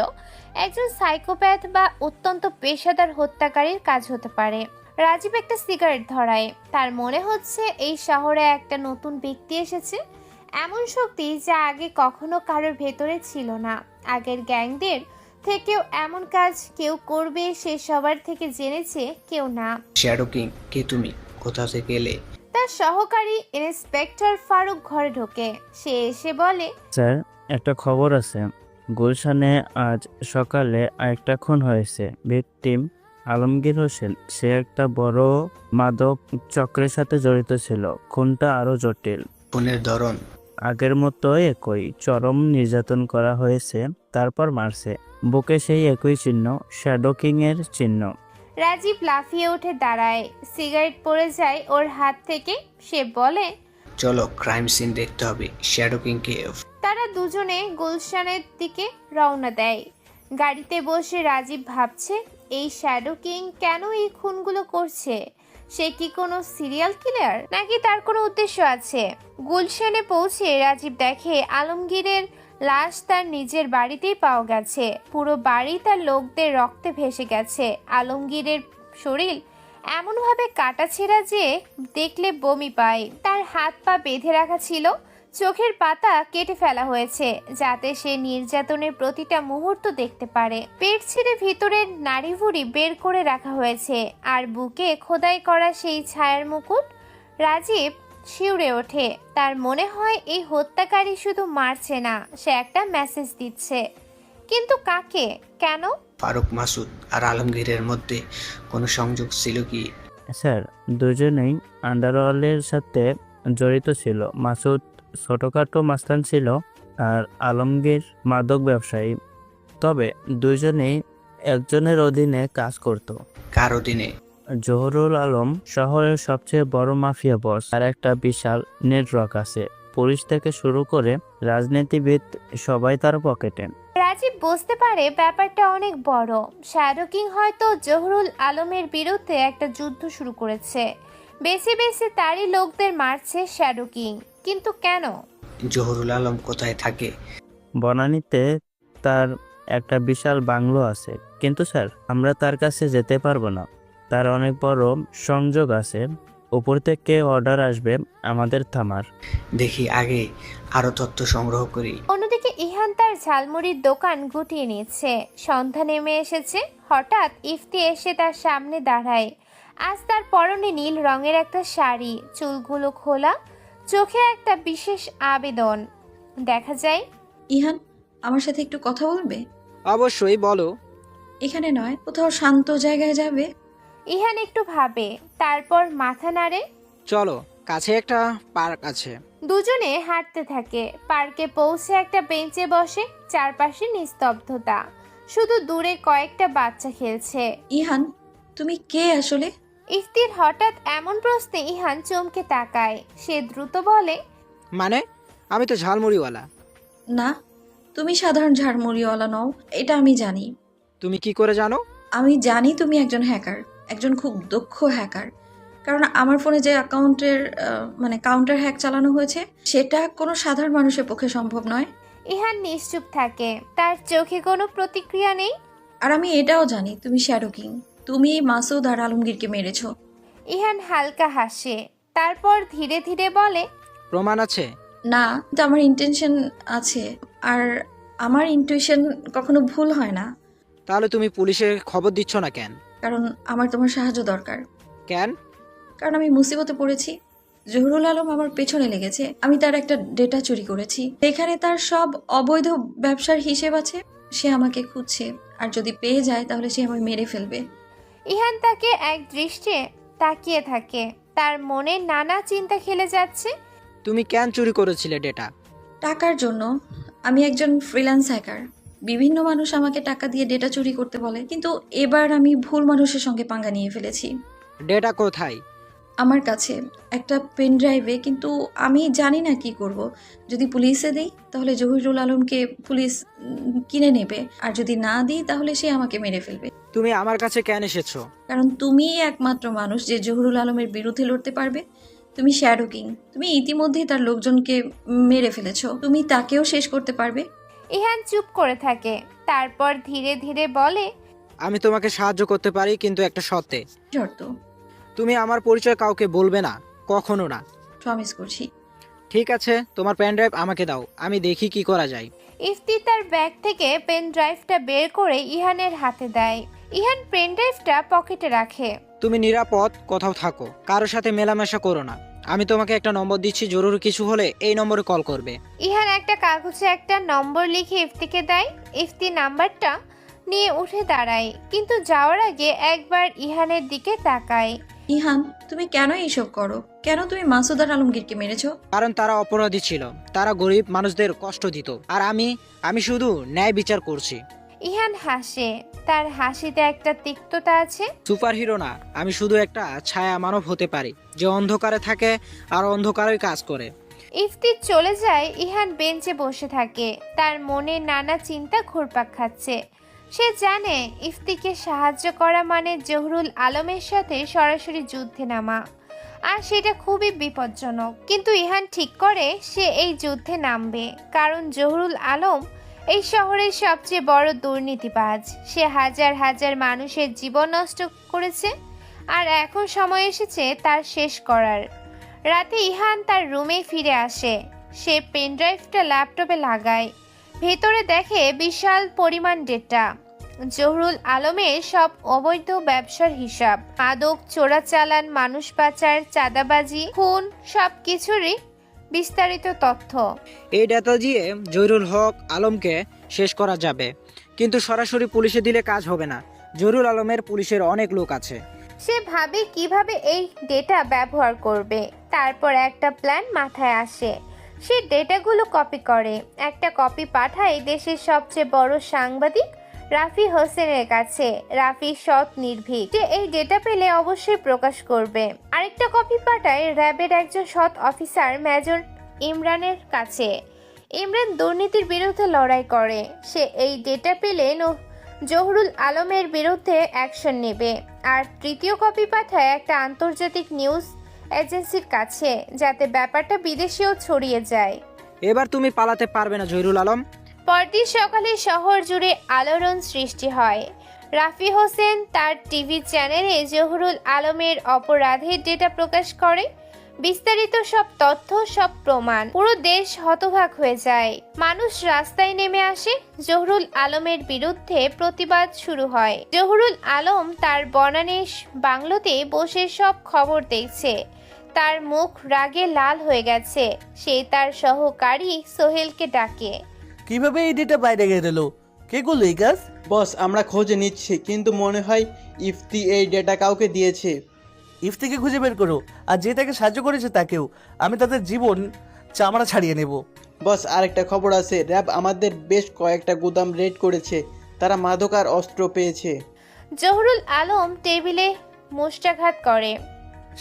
একজন সাইকোপ্যাথ বা অত্যন্ত পেশাদার হত্যাকারীর কাজ হতে পারে। রাজীব একটা সিগারেট ধরায়। তার মনে হচ্ছে এই শহরে একটা নতুন ব্যক্তি এসেছে, এমন শক্তি যা আগে কখনো কারোর ভেতরে ছিল না। আগের গ্যাংদের থেকেও এমন কাজ কেউ করবে সে সবার থেকে জেনেছে, কেউ না। শ্যাডো কিং, কে তুমি? কোথা থেকে এলে? তার সহকারী ইন্সপেক্টর ফারুক ঘরে ঢোকে। সে এসে বলে, স্যার, একটা খবর আছে। গুলশানে আজ সকালে আরেকটা খুন হয়েছে। ভিকটিম আলমগীর হোসেন, সে একটা বড় মাদক চক্রের সাথে জড়িত ছিল। খুনটা আরো জটিল। খুনের ধরন? আগের মতো একই, চরম নির্যাতন করা হয়েছে, তারপর মারছে। বুকে সেই একই চিহ্ন, শ্যাডো কিং এর চিহ্ন। রাজীব লাফিয়ে উঠে দাঁড়ায়, সিগারেট পড়ে যায় ওর হাত থেকে। সে বলে, চলো ক্রাইম সিন দেখতে হবে। শ্যাডো কিং কে? তারা দুজনে গুলশানের দিকে রওনা দেয়। গাড়িতে বসে রাজীব ভাবছে, এই শ্যাডো কিং কেন এই খুনগুলো করছে? সে কি কোনো সিরিয়াল কিলার, নাকি তার কোনো উদ্দেশ্য আছে? গুলশানে পৌঁছে রাজীব দেখে আলমগীরের লাশ তার নিজের বাড়িতেই পাওয়া গেছে। পুরো বাড়ি তার লোকদের রক্তে ভেসে গেছে। আলমগীরের শরীর এমনভাবে কাটাছেঁড়া যে দেখলে বমি পায়। তার হাত পা বেঁধে রাখা ছিল, চোখের পাতা কেটে ফেলা হয়েছে যাতে সে নির্যাতনের প্রতিটা মুহূর্ত দেখতে পারে। পেট ছিঁড়ে ভিতরের নাড়িভুড়ি বের করে রাখা হয়েছে, আর বুকে খোদাই করা সেই ছায়ার মুকুট। রাজীব শিউরে ওঠে। তার মনে হয় এই হত্যাকারী শুধু মারছে না, সে একটা মেসেজ দিচ্ছে। কিন্তু কাকে, কেন? ফারুক, মাসুদ আর আলমগীরের মধ্যে কোনো সংযোগ ছিল কি? স্যার, দুজনেই আন্ডারওয়ার্ল্ডের সাথে জড়িত ছিল। মাসুদ ছোটখাটো মাস্তান ছিল, আর আলমগীর মাদক ব্যবসায়ী। তবে দুজনেই একজনের অধীনে কাজ করত। কার অধীনে? জহুরুল আলম শহরের সবচেয়ে বড় মাফিয়া বস, আর একটা বিশাল নেটওয়ার্ক আছে। পুলিশ থেকে শুরু করে রাজনীতিবিদ সবাই তার পকেটে। রাজীব বুঝতে পারে ব্যাপারটা অনেক বড়। শ্যাডো কিং হয়তো জহুরুল আলমের বিরুদ্ধে একটা যুদ্ধ শুরু করেছে। বেছে বেছে তারই লোকদের মারছে শ্যাডো কিং। কিন্তু কেন? জহুরুল আলম কোথায় থাকে? বনানীতে তার একটা বিশাল বাংলো আছে, কিন্তু স্যার আমরা তার কাছে যেতে পারবো না। তার অনেক বড় সংযোগ আছে, উপর থেকে অর্ডার আসবে আমাদের থামার। দেখি আগে আরো তথ্য সংগ্রহ করি। অন্যদিকে ইহান তার ঝালমুড়ির দোকান গুটিয়ে নিচ্ছে। সন্ধ্যা নেমে এসেছে। হঠাৎ ইফতি এসে তার সামনে দাঁড়ায়। আজ তার পরনে নীল রঙের একটা শাড়ি, চুলগুলো খোলা, চোখে একটা বিশেষ আবেদন দেখা যায়। ইহান, আমার সাথে একটু কথা বলবে? অবশ্যই, বলো। এখানে নয়, কোথাও শান্ত জায়গায় যাবে? ইহান একটু ভাবে, তারপর মাথা নাড়ে। চলো, কাছে একটা পার্ক আছে। দুজনে হাঁটতে থাকে। পার্কে পৌঁছে একটা বেঞ্চে বসে। চারপাশে নিস্তব্ধতা, শুধু দূরে কয়েকটা বাচ্চা খেলছে। ইহান, তুমি কে আসলে? ইফতির হঠাৎ এমন প্রশ্নে ইহান চমকে তাকায়। সে দ্রুত বলে, মানে, আমি তো ঝালমুড়িওয়ালা। না, তুমি সাধারণ ঝাড়মুড়িওয়ালা নও, এটা আমি জানি। তুমি কি করে জানো? আমি জানি তুমি একজন হ্যাকার, একজন খুব দক্ষ হ্যাকার। কারণ আমার ফোনে যে অ্যাকাউন্টের কাউন্টার হ্যাক চালানো হয়েছে, সেটা কোনো সাধারণ মানুষের পক্ষে সম্ভব নয়। ইহান নিশ্চুপ থাকে, তার চোখে কোনো প্রতিক্রিয়া নেই। আর আমি এটাও জানি তুমি শ্যাডো কিং, তুমি মাসুদ আর আলমগীরকে মেরেছো। ইহান হালকা হাসে, তারপর ধীরে ধীরে বলে, প্রমাণ আছে? না, কিন্তু আমার ইন্টেনশন আছে, আর আমার ইনটুইশন কখনো ভুল হয় না। তাহলে তুমি পুলিশে খবর দিচ্ছ না কেন? কারণ আমার তোমার সাহায্য দরকার। কেন? কারণ আমি মুসিবতে পড়েছি। জহুরুল আলম আমার পেছনে লেগেছে। আমি তার একটা ডেটা চুরি করেছি, এখানে তার সব অবৈধ ব্যবসার হিসেব আছে। সে আমাকে খুঁজছে, আর যদি পেয়ে যায় তাহলে সে আমায় মেরে ফেলবে। ইহান তাকে এক দৃষ্টিতে তাকিয়ে থাকে, তার মনে নানা চিন্তা খেলে যাচ্ছে। তুমি কেন চুরি করেছিলে ডেটা? টাকার জন্য। আমি একজন ফ্রিল্যান্স হ্যাকার। বিভিন্ন মানুষ আমাকে টাকা দিয়ে ডেটা চুরি করতে বলে, কিন্তু এবার আমি ভুল মানুষের সঙ্গে পাঙ্গা নিয়ে ফেলেছি। ডেটা কোথায়? আমার কাছে একটা পেন ড্রাইভে, কিন্তু আমি জানি না কি করব। যদি পুলিশে দিই তাহলে জহিরুল আলমকে পুলিশ কিনে নেবে, আর যদি না দিই তাহলে সে আমাকে মেরে ফেলবে। তুমি আমার কাছে কেন এসেছো? কারণ তুমিই একমাত্র মানুষ যে জহুরুল আলমের বিরুদ্ধে লড়তে পারবে। তুমি শ্যাডো কিং, তুমি ইতিমধ্যেই তার লোকজনকে মেরে ফেলেছো, তুমি তাকেও শেষ করতে পারবে। ইহান চুপ করে থাকে, তারপর ধীরে ধীরে বলে, আমি তোমাকে সাহায্য করতে পারি, কিন্তু একটা শর্তে। শর্ত? তুমি আমার পরিচয় কাউকে বলবে না, কখনো না। প্রমিস করছি। ঠিক আছে, তোমার পেন ড্রাইভ আমাকে দাও, আমি দেখি কি করা যায়। ইফতি তার ব্যাগ থেকে পেন ড্রাইভটা বের করে ইহানের হাতে দেয়। ইহান পেন ড্রাইভটা পকেটে রাখে। তুমি নিরাপদ কোথাও থাকো, কারোর সাথে মেলামেশা করো না। আমি তোমাকে একটা নম্বর দিচ্ছি, জরুরি কিছু হলে এই নম্বরে কল করবে। ইহান একটা কাগজে একটা নম্বর লিখে ইফতিকে দেয়। ইফতি নাম্বারটা নিয়ে উঠে দাঁড়ায়, কিন্তু যাওয়ার আগে একবার ইহানের দিকে তাকায়। ইহান, তুমি কেন এইসব করো? কেন তুমি মাসুদ আর আলমগীরকে মেরেছো? কারণ তারা অপরাধী ছিল, তারা গরিব মানুষদের কষ্ট দিত, আর আমি শুধু ন্যায় বিচার করছি। ইহান হাসে, তার হাসিতে একটা তিক্ততা আছে। সুপার হিরো না, আমি শুধু একটা ছায়া মানব হতে পারি, যে অন্ধকারে থাকে আর অন্ধকারেই কাজ করে। ইফতি চলে যায়। ইহান বেঞ্চে বসে থাকে, তার মনে নানা চিন্তা ঘুরপাক খাচ্ছে। সে জানে ইফতিকে সাহায্য করা মানে জহুরুল আলমের সাথে সরাসরি যুদ্ধে নামা, আর সেটা খুবই বিপজ্জনক। কিন্তু ইহান ঠিক করে সে এই যুদ্ধে নামবে, কারণ জহুরুল আলম এই শহরের সবচেয়ে বড় দুর্নীতিবাজ। সে হাজার হাজার মানুষের জীবন নষ্ট করেছে, আর এখন সময় এসেছে তার শেষ করার। রাতে ইহান তার রুমে ফিরে আসে। সে পেনড্রাইভটা ল্যাপটপে লাগায়, ভেতরে দেখে বিশাল পরিমাণ ডেটা। জহুরুল আলমের সব অবৈধ ব্যবসার হিসাব, মাদক চোরাচালান, মানুষ পাচার, চাঁদাবাজি, খুন, সব কিছুরই বিস্তারিত তথ্য। এই ডেটা দিয়ে জহিরুল হক আলমকে শেষ করা যাবে, কিন্তু সরাসরি পুলিশে দিলে কাজ হবে না। জহিরুল আলমের পুলিশের অনেক লোক আছে। সে ভাবে কিভাবে এই ডেটা ব্যবহার করবে। তারপর একটা প্ল্যান মাথায় আসে। সে ডেটাগুলো কপি করে, একটা কপি পাঠায় দেশের সবচেয়ে বড় সাংবাদিক রাফি হোসেনের কাছে। রাফি সৎ নির্ভীক, যে এই ডেটা পেলে অবশ্যই প্রকাশ করবে। আরেকটা কপি পাঠায় র্যাবের একজন সৎ অফিসার মেজর ইমরানের কাছে। ইমরান দুর্নীতির বিরুদ্ধে লড়াই করে। সে এই ডেটা পেলে জহুরুল আলমের বিরুদ্ধে অ্যাকশন নেবে। আর তৃতীয় কপি পাঠায় একটা আন্তর্জাতিক নিউজ এজেন্সির কাছে, যাতে ব্যাপারটা বিদেশেও ছড়িয়ে যায়। এবার তুমি পালাতে পারবে না জহিরুল আলম। পরদিন সকালে শহর জুড়ে আলোড়ন সৃষ্টি হয়। রাফি হোসেন তার টিভি চ্যানেলে জহুরুল আলমের অপরাধের ডেটা প্রকাশ করে। বিস্তারিত সব তথ্য, সব প্রমাণ। পুরো দেশ হতবাক হয়ে যায়। মানুষ রাস্তায় নেমে আসে। জহুরুল আলমের বিরুদ্ধে প্রতিবাদ শুরু হয়। জহুরুল আলম তার বনানীশ বাংলোতে বসে সব খবর দেখছে। তার মুখ রাগে লাল হয়ে গেছে। সে তার সহকারী সোহেলকে ডাকে। কিভাবে এই ডেটা বাইরে গেল? কে করলো এই কাজ? বস, আমরা খোঁজ নিচ্ছি, কিন্তু মনে হয় ইফতি এই ডেটা কাউকে দিয়েছে। ইফতিকে খুঁজে বের করো, আর যে তাকে সাহায্য করেছে তাকেও। আমি তাদের জীবন চামড়া ছাড়িয়ে নেব। বস, আরেকটা খবর আছে, র্যাব আমাদের বেশ কয়েকটা গুদাম রেড করেছে। তারা মাদক আর অস্ত্র পেয়েছে। জহুরুল আলম টেবিলে মুষ্টাঘাত করে।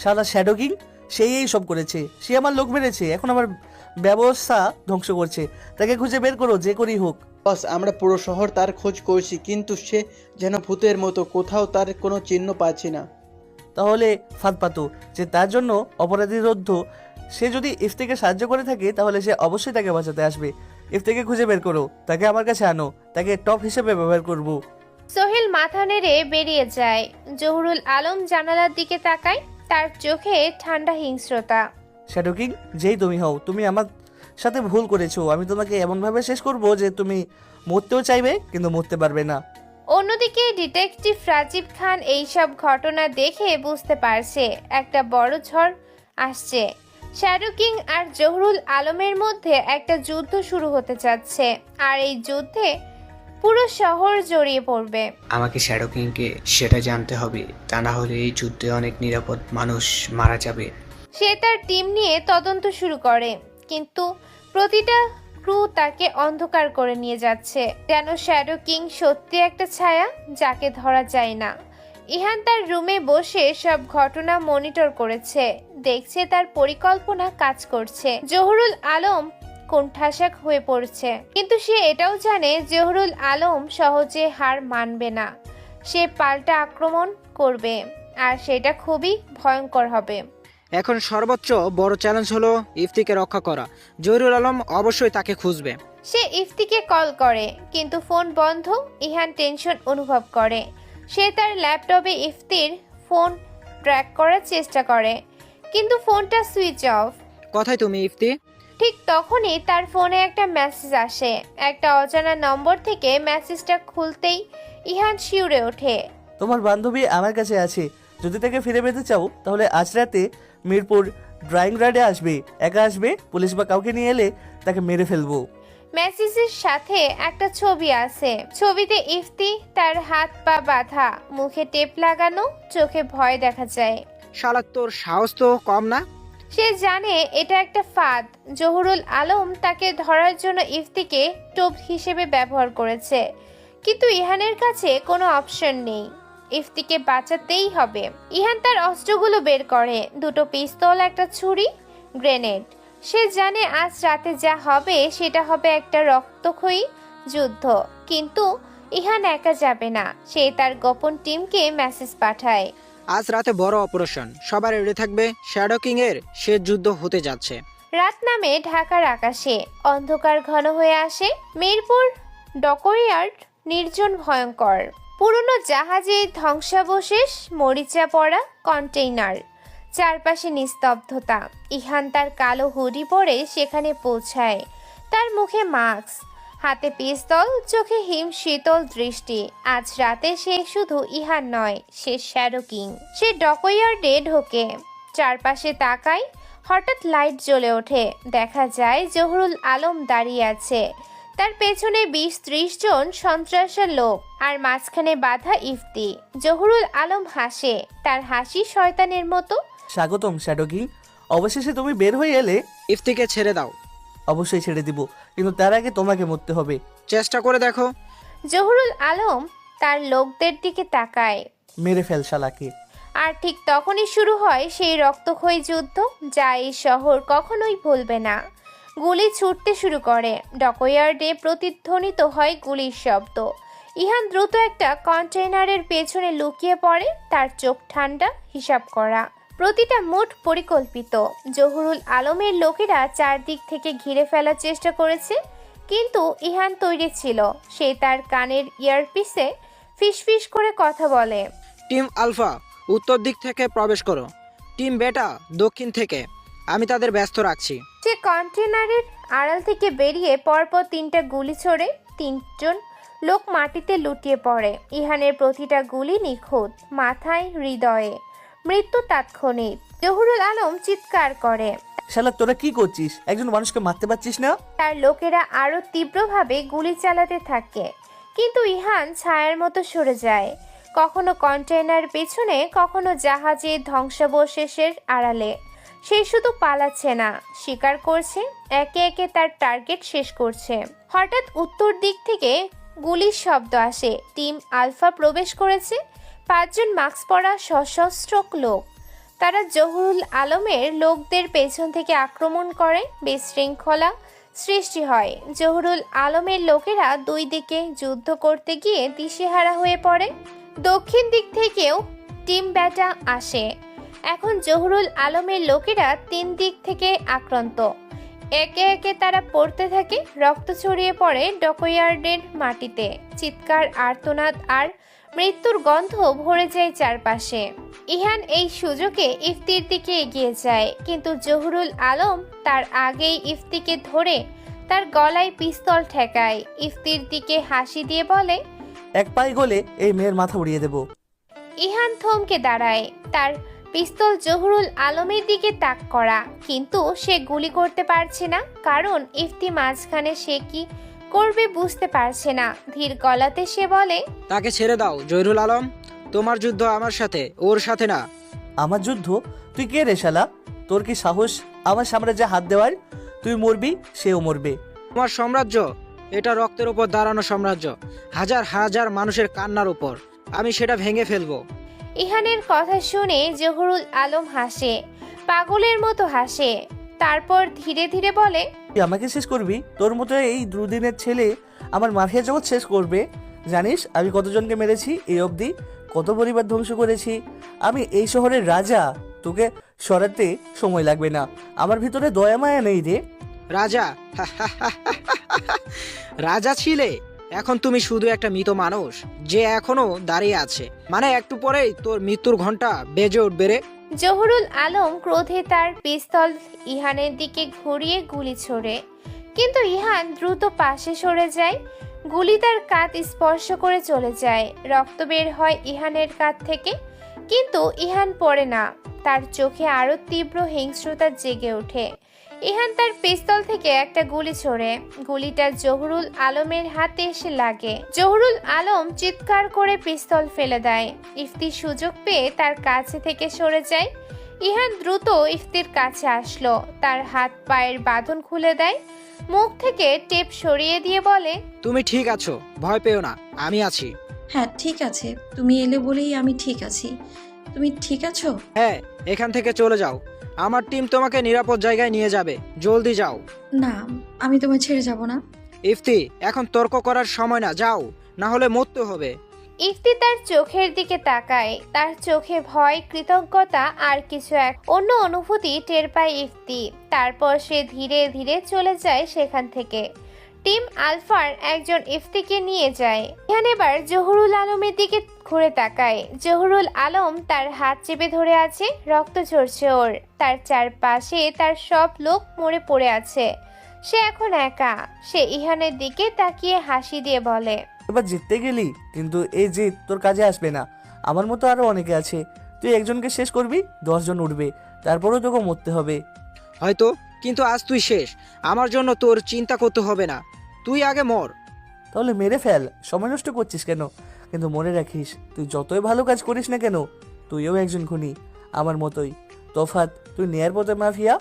শালা শ্যাডো কিং, সেই এই সব করেছে। সে আমার লোক মেরেছে, এখন আমার ব্যবস্থা ধ্বংস করছে। তাকে খুঁজে বের করো, যে করেই হোক। বস, আমরা পুরো শহর তার খোঁজ করছি, কিন্তু সে যেন ভূতের মতো, কোথাও তার কোনো চিহ্ন পাচ্ছি না। তাহলে ফাঁদ পাতো যে তার জন্য অপরাধীরোধ্য। সে যদি ইফতিকে সাহায্য করে থাকে তাহলে সে অবশ্যই তাকে বাঁচাতে আসবে। ইফতিকে খুঁজে বের করো, তাকে আমার কাছে আনো, তাকে টপ হিসেবে ব্যবহার করব। সোহেল মাথা নেড়ে বেরিয়ে যায়। জহুরুল আলম জানালার দিকে তাকায়, তার চোখে ঠান্ডা হিংস্রতা। শ্যাডো কিং, যেই তুমি হও, তুমি আমার সাথে ভুল করেছো। আমি তোমাকে এমনভাবে শেষ করব যে তুমি মরতেও চাইবে কিন্তু মরতে পারবে না। অন্যদিকে ডিটেকটিভ রাজীব খান এইসব ঘটনা দেখে বুঝতে পারছে একটা বড় ঝড় আসছে। শ্যাডো কিং আর জহুরুল আলমের মধ্যে একটা যুদ্ধ শুরু হতে যাচ্ছে, আর এই যুদ্ধে পুরো শহর জড়িয়ে পড়বে। আমাকে শ্যাডো কিংকে সেটা জানতে হবে, তা না হলে এই যুদ্ধে অনেক নিরাপদ মানুষ মারা যাবে। সে তার টিম নিয়ে তদন্ত শুরু করে, কিন্তু প্রতিটা ক্রু তাকে অন্ধকার করে নিয়ে যাচ্ছে, যেন শ্যাডো কিং সত্যি একটা ছায়া যাকে ধরা যায় না। ইহান তার রুমে বসে সব ঘটনা মনিটর করেছে, দেখছে তার পরিকল্পনা কাজ করছে। জহুরুল আলম কোণঠাসা হয়ে পড়ছে, কিন্তু সে এটাও জানে জহুরুল আলম সহজে হার মানবে না। সে পাল্টা আক্রমণ করবে, আর সেটা খুবই ভয়ঙ্কর হবে। এখন সর্বোচ্চ বড় চ্যালেঞ্জ হলো ইফতিকে রক্ষা করা। জহিরুল আলম অবশ্যই তাকে খুঁজবে। সে ইফতিকে কল করে, কিন্তু ফোন বন্ধ। ইহান টেনশন অনুভব করে। সে তার ল্যাপটপে ইফতির ফোন ট্র্যাক করার চেষ্টা করে, কিন্তু ফোনটা সুইচ অফ। কোথায় তুমি ইফতি? ঠিক তখনই তার ফোনে একটা মেসেজ আসে। একটা অজানা নম্বর থেকে মেসেজটা খুলতেই ইহান শিউরে ওঠে। তোমার বান্ধবী আমার কাছে আছে, যদি তাকে ফিরে পেতে চাও তাহলে আজ রাতে মিরপুর ড্রাইং রাডে আসবে। একা আসবে, পুলিশ বা কাউকে নিয়ে এলে তাকে মেরে ফেলবো। মেসেজের সাথে একটা ছবি আছে। ছবিতে ইফতি, তার হাত পা বাঁধা, মুখে টেপ লাগানো, চোখে ভয় দেখা যায়। শালা, তোর সাহস তো কম না। সে জানে এটা একটা ফাঁদ। জহুরুল আলম তাকে ধরার জন্য ইফতিকে টোপ হিসেবে ব্যবহার করেছে, কিন্তু ইহানের কাছে কোনো অপশন নেই। ইফতিকে বাঁচাতেই হবে। ইহান তার অস্ত্রগুলো বের করে, দুটো পিস্তল, একটা ছুরি, গ্রেনেড। সে জানে আজ রাতে যা হবে সেটা হবে একটা রক্তক্ষয়ী যুদ্ধ, কিন্তু ইহান একা যাবে না। সে তার গোপন টিমকে মেসেজ পাঠায়। আজ রাতে বড় অপারেশন, সবার রেডি থাকবে। শ্যাডো কিং এর শেষ যুদ্ধ হতে যাচ্ছে। রাত নামে ঢাকার আকাশে, অন্ধকার ঘন হয়ে আসে। মিরপুর ডকইয়ার্ড নির্জন, ভয়ঙ্কর। পুরনো জাহাজে ধ্বংসাবশেষ, মরিচা পড়া কন্টেইনার, চারপাশে নিস্তব্ধতা। ইহান তার কালো হুডি পরে সেখানে পৌঁছায়। তার মুখে মাস্ক, হাতে পিস্তল, চোখে হিম শীতল দৃষ্টি। আজ রাতে সে শুধু ইহান নয়, সে শ্যাডো কিং। সে ডকইয়ার্ডে ঢোকে, চারপাশে তাকায়। হঠাৎ লাইট জ্বলে ওঠে। দেখা যায় জহুরুল আলম দাঁড়িয়ে আছে, তার পেছনে 20-30 জন সন্ত্রাসের লোক, আর মাঝখানে বাধা ইফতি। জহুরুল আলম হাসে, তার হাসি শয়তানের মতো। স্বাগতম শ্যাডো কিং, অবশেষে তুমি বের হয়ে এলে। ইফতিকে ছেড়ে দাও। অবশ্যই ছেড়ে দিব, কিন্তু তার আগে তোমাকে মরতে হবে। চেষ্টা করে দেখো। জহুরুল আলম তার লোকদের দিকে তাকায়। মেরে ফেল শালাকে। আর ঠিক তখনই শুরু হয় সেই রক্তক্ষয়ী যুদ্ধ, যা এই শহর কখনোই ভুলবে না। গুলি ছুটতে শুরু করে। ডকইয়ার্ডে প্রতিধ্বনিত হয় গুলির শব্দ। ইহান দ্রুত একটা কন্টেইনারের পেছনে লুকিয়ে পড়ে, তার চোখ ঠান্ডা, হিসাব করা। প্রতিটা মুঠ পরিকল্পিত। জহুরুল আলমের লোকেরা চারদিক থেকে ঘিরে ফেলার চেষ্টা করেছে, কিন্তু ইহান তৈরি ছিল। সে তার কানের ইয়ারপিসে ফিসফিস করে কথা বলে। টিম আলফা উত্তর দিক থেকে প্রবেশ করো, টিম বেটা দক্ষিণ থেকে। আমি তাদের ব্যস্ত রাখছি। সে কন্টেনারের আড়াল থেকে বেরিয়ে পরপর 3টা গুলি ছোড়ে। 3জন লোক মাটিতে লুটিয়ে পড়ে। ইহানের প্রতিটা গুলি নিখুঁত, মাথায়, হৃদয়ে। মৃত্যু তাৎক্ষণিক। জহুরুল আলম চিৎকার করে। শালা, তোরা কি করছিস? একজন মানুষকে মারতে পারছিস না? তার লোকেরা আরো তীব্রভাবে গুলি চালাতে থাকে, কিন্তু ইহান ছায়ার মতো সরে যায়, কখনো কন্টেইনার পেছনে, কখনো জাহাজে ধ্বংসাবশেষের আড়ালে। সে শুধু পালাচ্ছে না, শিকার করছে, একে একে তার টার্গেট শেষ করছে। হঠাৎ উত্তর দিক থেকে গুলির শব্দ আসে। টিম আলফা প্রবেশ করেছে। 5 জন মাস্ক পরা সশস্ত্র লোক। তারা জহুরুল আলমের লোকদের পেছন থেকে আক্রমণ করে, বিশৃঙ্খলা সৃষ্টি হয়। জহুরুল আলমের লোকেরা দুই দিকে যুদ্ধ করতে গিয়ে দিশেহারা হয়ে পড়ে। দক্ষিণ দিক থেকেও টিম ব্যাটা আসে। এখন জহুরুল আলমের লোকেরা 3 দিক থেকে আক্রান্ত। একে একে তারা পড়তে থাকে, রক্ত ছড়িয়ে পড়ে ডকইয়ার্ডের মাটিতে। চিৎকার, আর্তনাদ আর মৃত্যুর গন্ধ ভরে যায় চারপাশে। ইহান এই সুযোগে ইফতির দিকে এগিয়ে যায়, কিন্তু জহুরুল আলম তার আগেই ইফতিকে ধরে তার গলায় পিস্তল ঠেকায়। ইফতির দিকে হাসি দিয়ে বলে, এক পায়ে গলে এই মেয়ের মাথা উড়িয়ে দেব। ইহান থমকে দাঁড়ায়। তার পিস্তল জহুরুল আলমের দিকে তাক করা, কিন্তু সে গুলি করতে পারছে না, কারণ ইফতি মাঝখানে। সে কি করবে বুঝতে পারছে না। ধীর গলাতে সে বলে, তাকে ছেড়ে দাও জহিরুল আলম, তোমার যুদ্ধ আমার সাথে, ওর সাথে না। আমার যুদ্ধ? তুই কে রে শালা? তোর কি সাহস আমার সাম্রাজ্যে হাত দেওয়ার? তুই মরবি, সেও মরবে। তোমার সাম্রাজ্য এটা রক্তের উপর দাঁড়ানো সাম্রাজ্য, হাজার হাজার মানুষের কান্নার উপর। আমি সেটা ভেঙে ফেলবো। ইহানের কথা শুনে জহুরুল আলম হাসে, পাগলের মতো হাসে। তারপর ধীরে ধীরে বলে, তুই আমাকে শেষ করবি? তোর মতো এই দুদিনের ছেলে আমার মাফিয়া জগৎ শেষ করবে? জানিস আমি কতজনকে মেরেছি এই অবধি, কত পরিবার ধ্বংস করেছি? আমি এই শহরের রাজা, তোকে সরাতে সময় লাগবে না। আমার ভিতরে দয়া মায়া নেই রে। রাজা? রাজা ছিলে? এখন তুমি শুধু একটা মৃত মানুষ যে এখনো দাঁড়িয়ে আছে। মানে একটু পরেই তোর মৃত্যুর ঘন্টা বেজে উঠবে রে। জহুরুল আলম ক্রোধে তার পিস্তল ইহানের দিকে ঘুরিয়ে গুলি ছোড়ে, কিন্তু ইহান দ্রুত পাশে সরে যায়। গুলি তার কাঁধ স্পর্শ করে চলে যায়। রক্ত বের হয় ইহানের কাঁধ থেকে, কিন্তু ইহান পড়ে না। তার চোখে আরো তীব্র হিংস্রতা জেগে ওঠে। ইহান তার পিস্তল থেকে একটা গুলি ছোড়ে। গুলিটা জহুরুল আলমের হাতে এসে লাগে। জহুরুল আলম চিৎকার করে পিস্তল ফেলে দেয়। ইফতি সুযোগ পেয়ে তার কাছে থেকে সরে যায়। ইহান দ্রুত ইফতির কাছে আসলো, তার হাত পায়ের বাঁধন খুলে দেয়, মুখ থেকে টেপ সরিয়ে দিয়ে বলে, তুমি ঠিক আছো, ভয় পেও না, আমি আছি। হ্যাঁ ঠিক আছে, তুমি এলে বলেই আমি ঠিক আছি। তুমি ঠিক আছো? হ্যাঁ, এখান থেকে চলে যাও, আমার টিম তোমাকে নিরাপদ জায়গায় নিয়ে যাবে। জলদি যাও। না, আমি তোমায় ছেড়ে যাব না। ইফতি, এখন তর্ক করার সময় না, যাও, না হলে মরতে হবে। ইফতি তার চোখের দিকে তাকায়। তার চোখে ভয়, কৃতজ্ঞতা আর কিছু এক অন্য অনুভূতি টের পায় ইফতি। তারপর সে ধীরে ধীরে চলে যায় সেখান থেকে। টিম আলফার একজন ইফতিকে নিয়ে যায়। ইহান এবার জহুরুল আলমের দিকে ঘুরে তাকায়। জহুরুল আলম তার হাত চেপে ধরে আছে, রক্ত ঝরছে ওর। তার চারপাশে তার সব লোক মরে পড়ে আছে। সে এখন একা। সে ইহানের দিকে তাকিয়ে হাসি দিয়ে বলে, এবার জিততে গেলি, কিন্তু এই জিত তোর কাজে আসবে না। আমার মতো আরো অনেকে আছে। তুই একজনকে শেষ করবি, 10 জন উঠবে, তারপরেও তোকে মরতে হবে। হয়তো, কিন্তু আজ তুই শেষ। আমার জন্য তোর চিন্তা করতে হবে না, তুই আগে মর। তাহলে মেরে ফেল, সময় নষ্ট করছিস কেন? কিন্তু মনে রাখিস, তুই যতই ভালো কাজ করিস না কেন, তুইও একজন খুনি, আমার মতোই। তফাৎ, তুই ন্যায়ের পথে মাফিয়া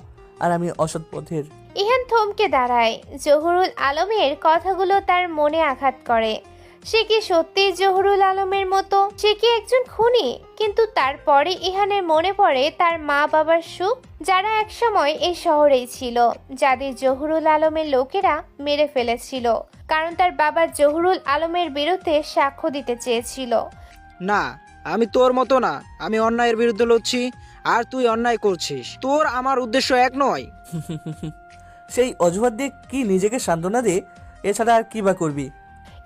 আর আমি অসৎ পথের। ইহান থমকে দাঁড়ায়। জহুরুল আলমের কথাগুলো তার মনে আঘাত করে। সে কি সত্যিই জহুরুল আলমের মতো? সে কি একজন খুনি? কিন্তু তারপরে ইহানের মনে পড়ে তার মা বাবার সুখ, যারা একসময় এই শহরেই ছিল, যাদের জহুরুল আলমের লোকেরা মেরে ফেলেছিল, কারণ তার বাবা জহুরুল আলমের বিরুদ্ধে সাক্ষ্য দিতে চেয়েছিল। না, আমি তোর মতো না। আমি অন্যায়ের বিরুদ্ধে লড়ছি, আর তুই অন্যায় করছিস। তোর আমার উদ্দেশ্য এক নয়। সেই অজুহাত দিয়ে কি নিজেকে সান্ত্বনা দে, এছাড়া আর কি বা করবি?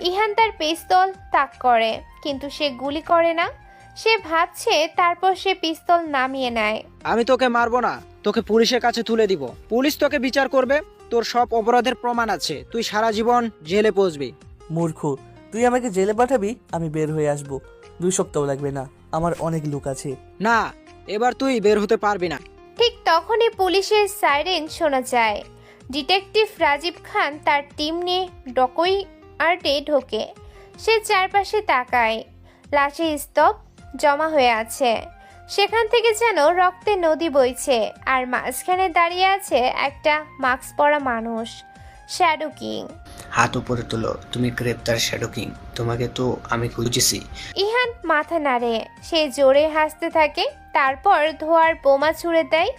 ইহান তার পিস্তল তাক করে, কিন্তু সে গুলি করে না। সে ভাবছে, তারপর সে পিস্তল নামিয়ে নেয়। আমি তোকে মারবো না, তোকে পুলিশের কাছে তুলে দিব। পুলিশ তোকে বিচার করবে, তোর সব অপরাধের প্রমাণ আছে। তুই সারা জীবন জেলে পচবি। মূর্খ, তুই আমাকে জেলে পাঠাবি, আমি বের হয়ে আসবো। 2 সপ্তাহ লাগবে না, আমার অনেক লোক আছে। না, এবার তুই বের হতে পারবি না। ঠিক তখনই পুলিশের সাইরেন শোনা যায়। ডিটেকটিভ রাজীব খান তার টিম নিয়ে ডকইয়ার্ডে ঢোকে। সে চারপাশে তাকায়। লাশের স্তূপ জমা হয়ে আছে। সেখান থেকে যেন রক্তের নদী বইছে, আর মাঝখানে দাঁড়িয়ে আছে একটা মাস্ক পরা মানুষ, শ্যাডো কিং। হাত উপরে তোলো, তুমি গ্রেপ্তার শ্যাডো কিং, তোমাকে তো আমি খুঁজেছি। ইহান মাথা নাড়ে, সে জোরে হাসতে থাকে, তারপর ধোঁয়ার বোমা ছুড়ে দেয়।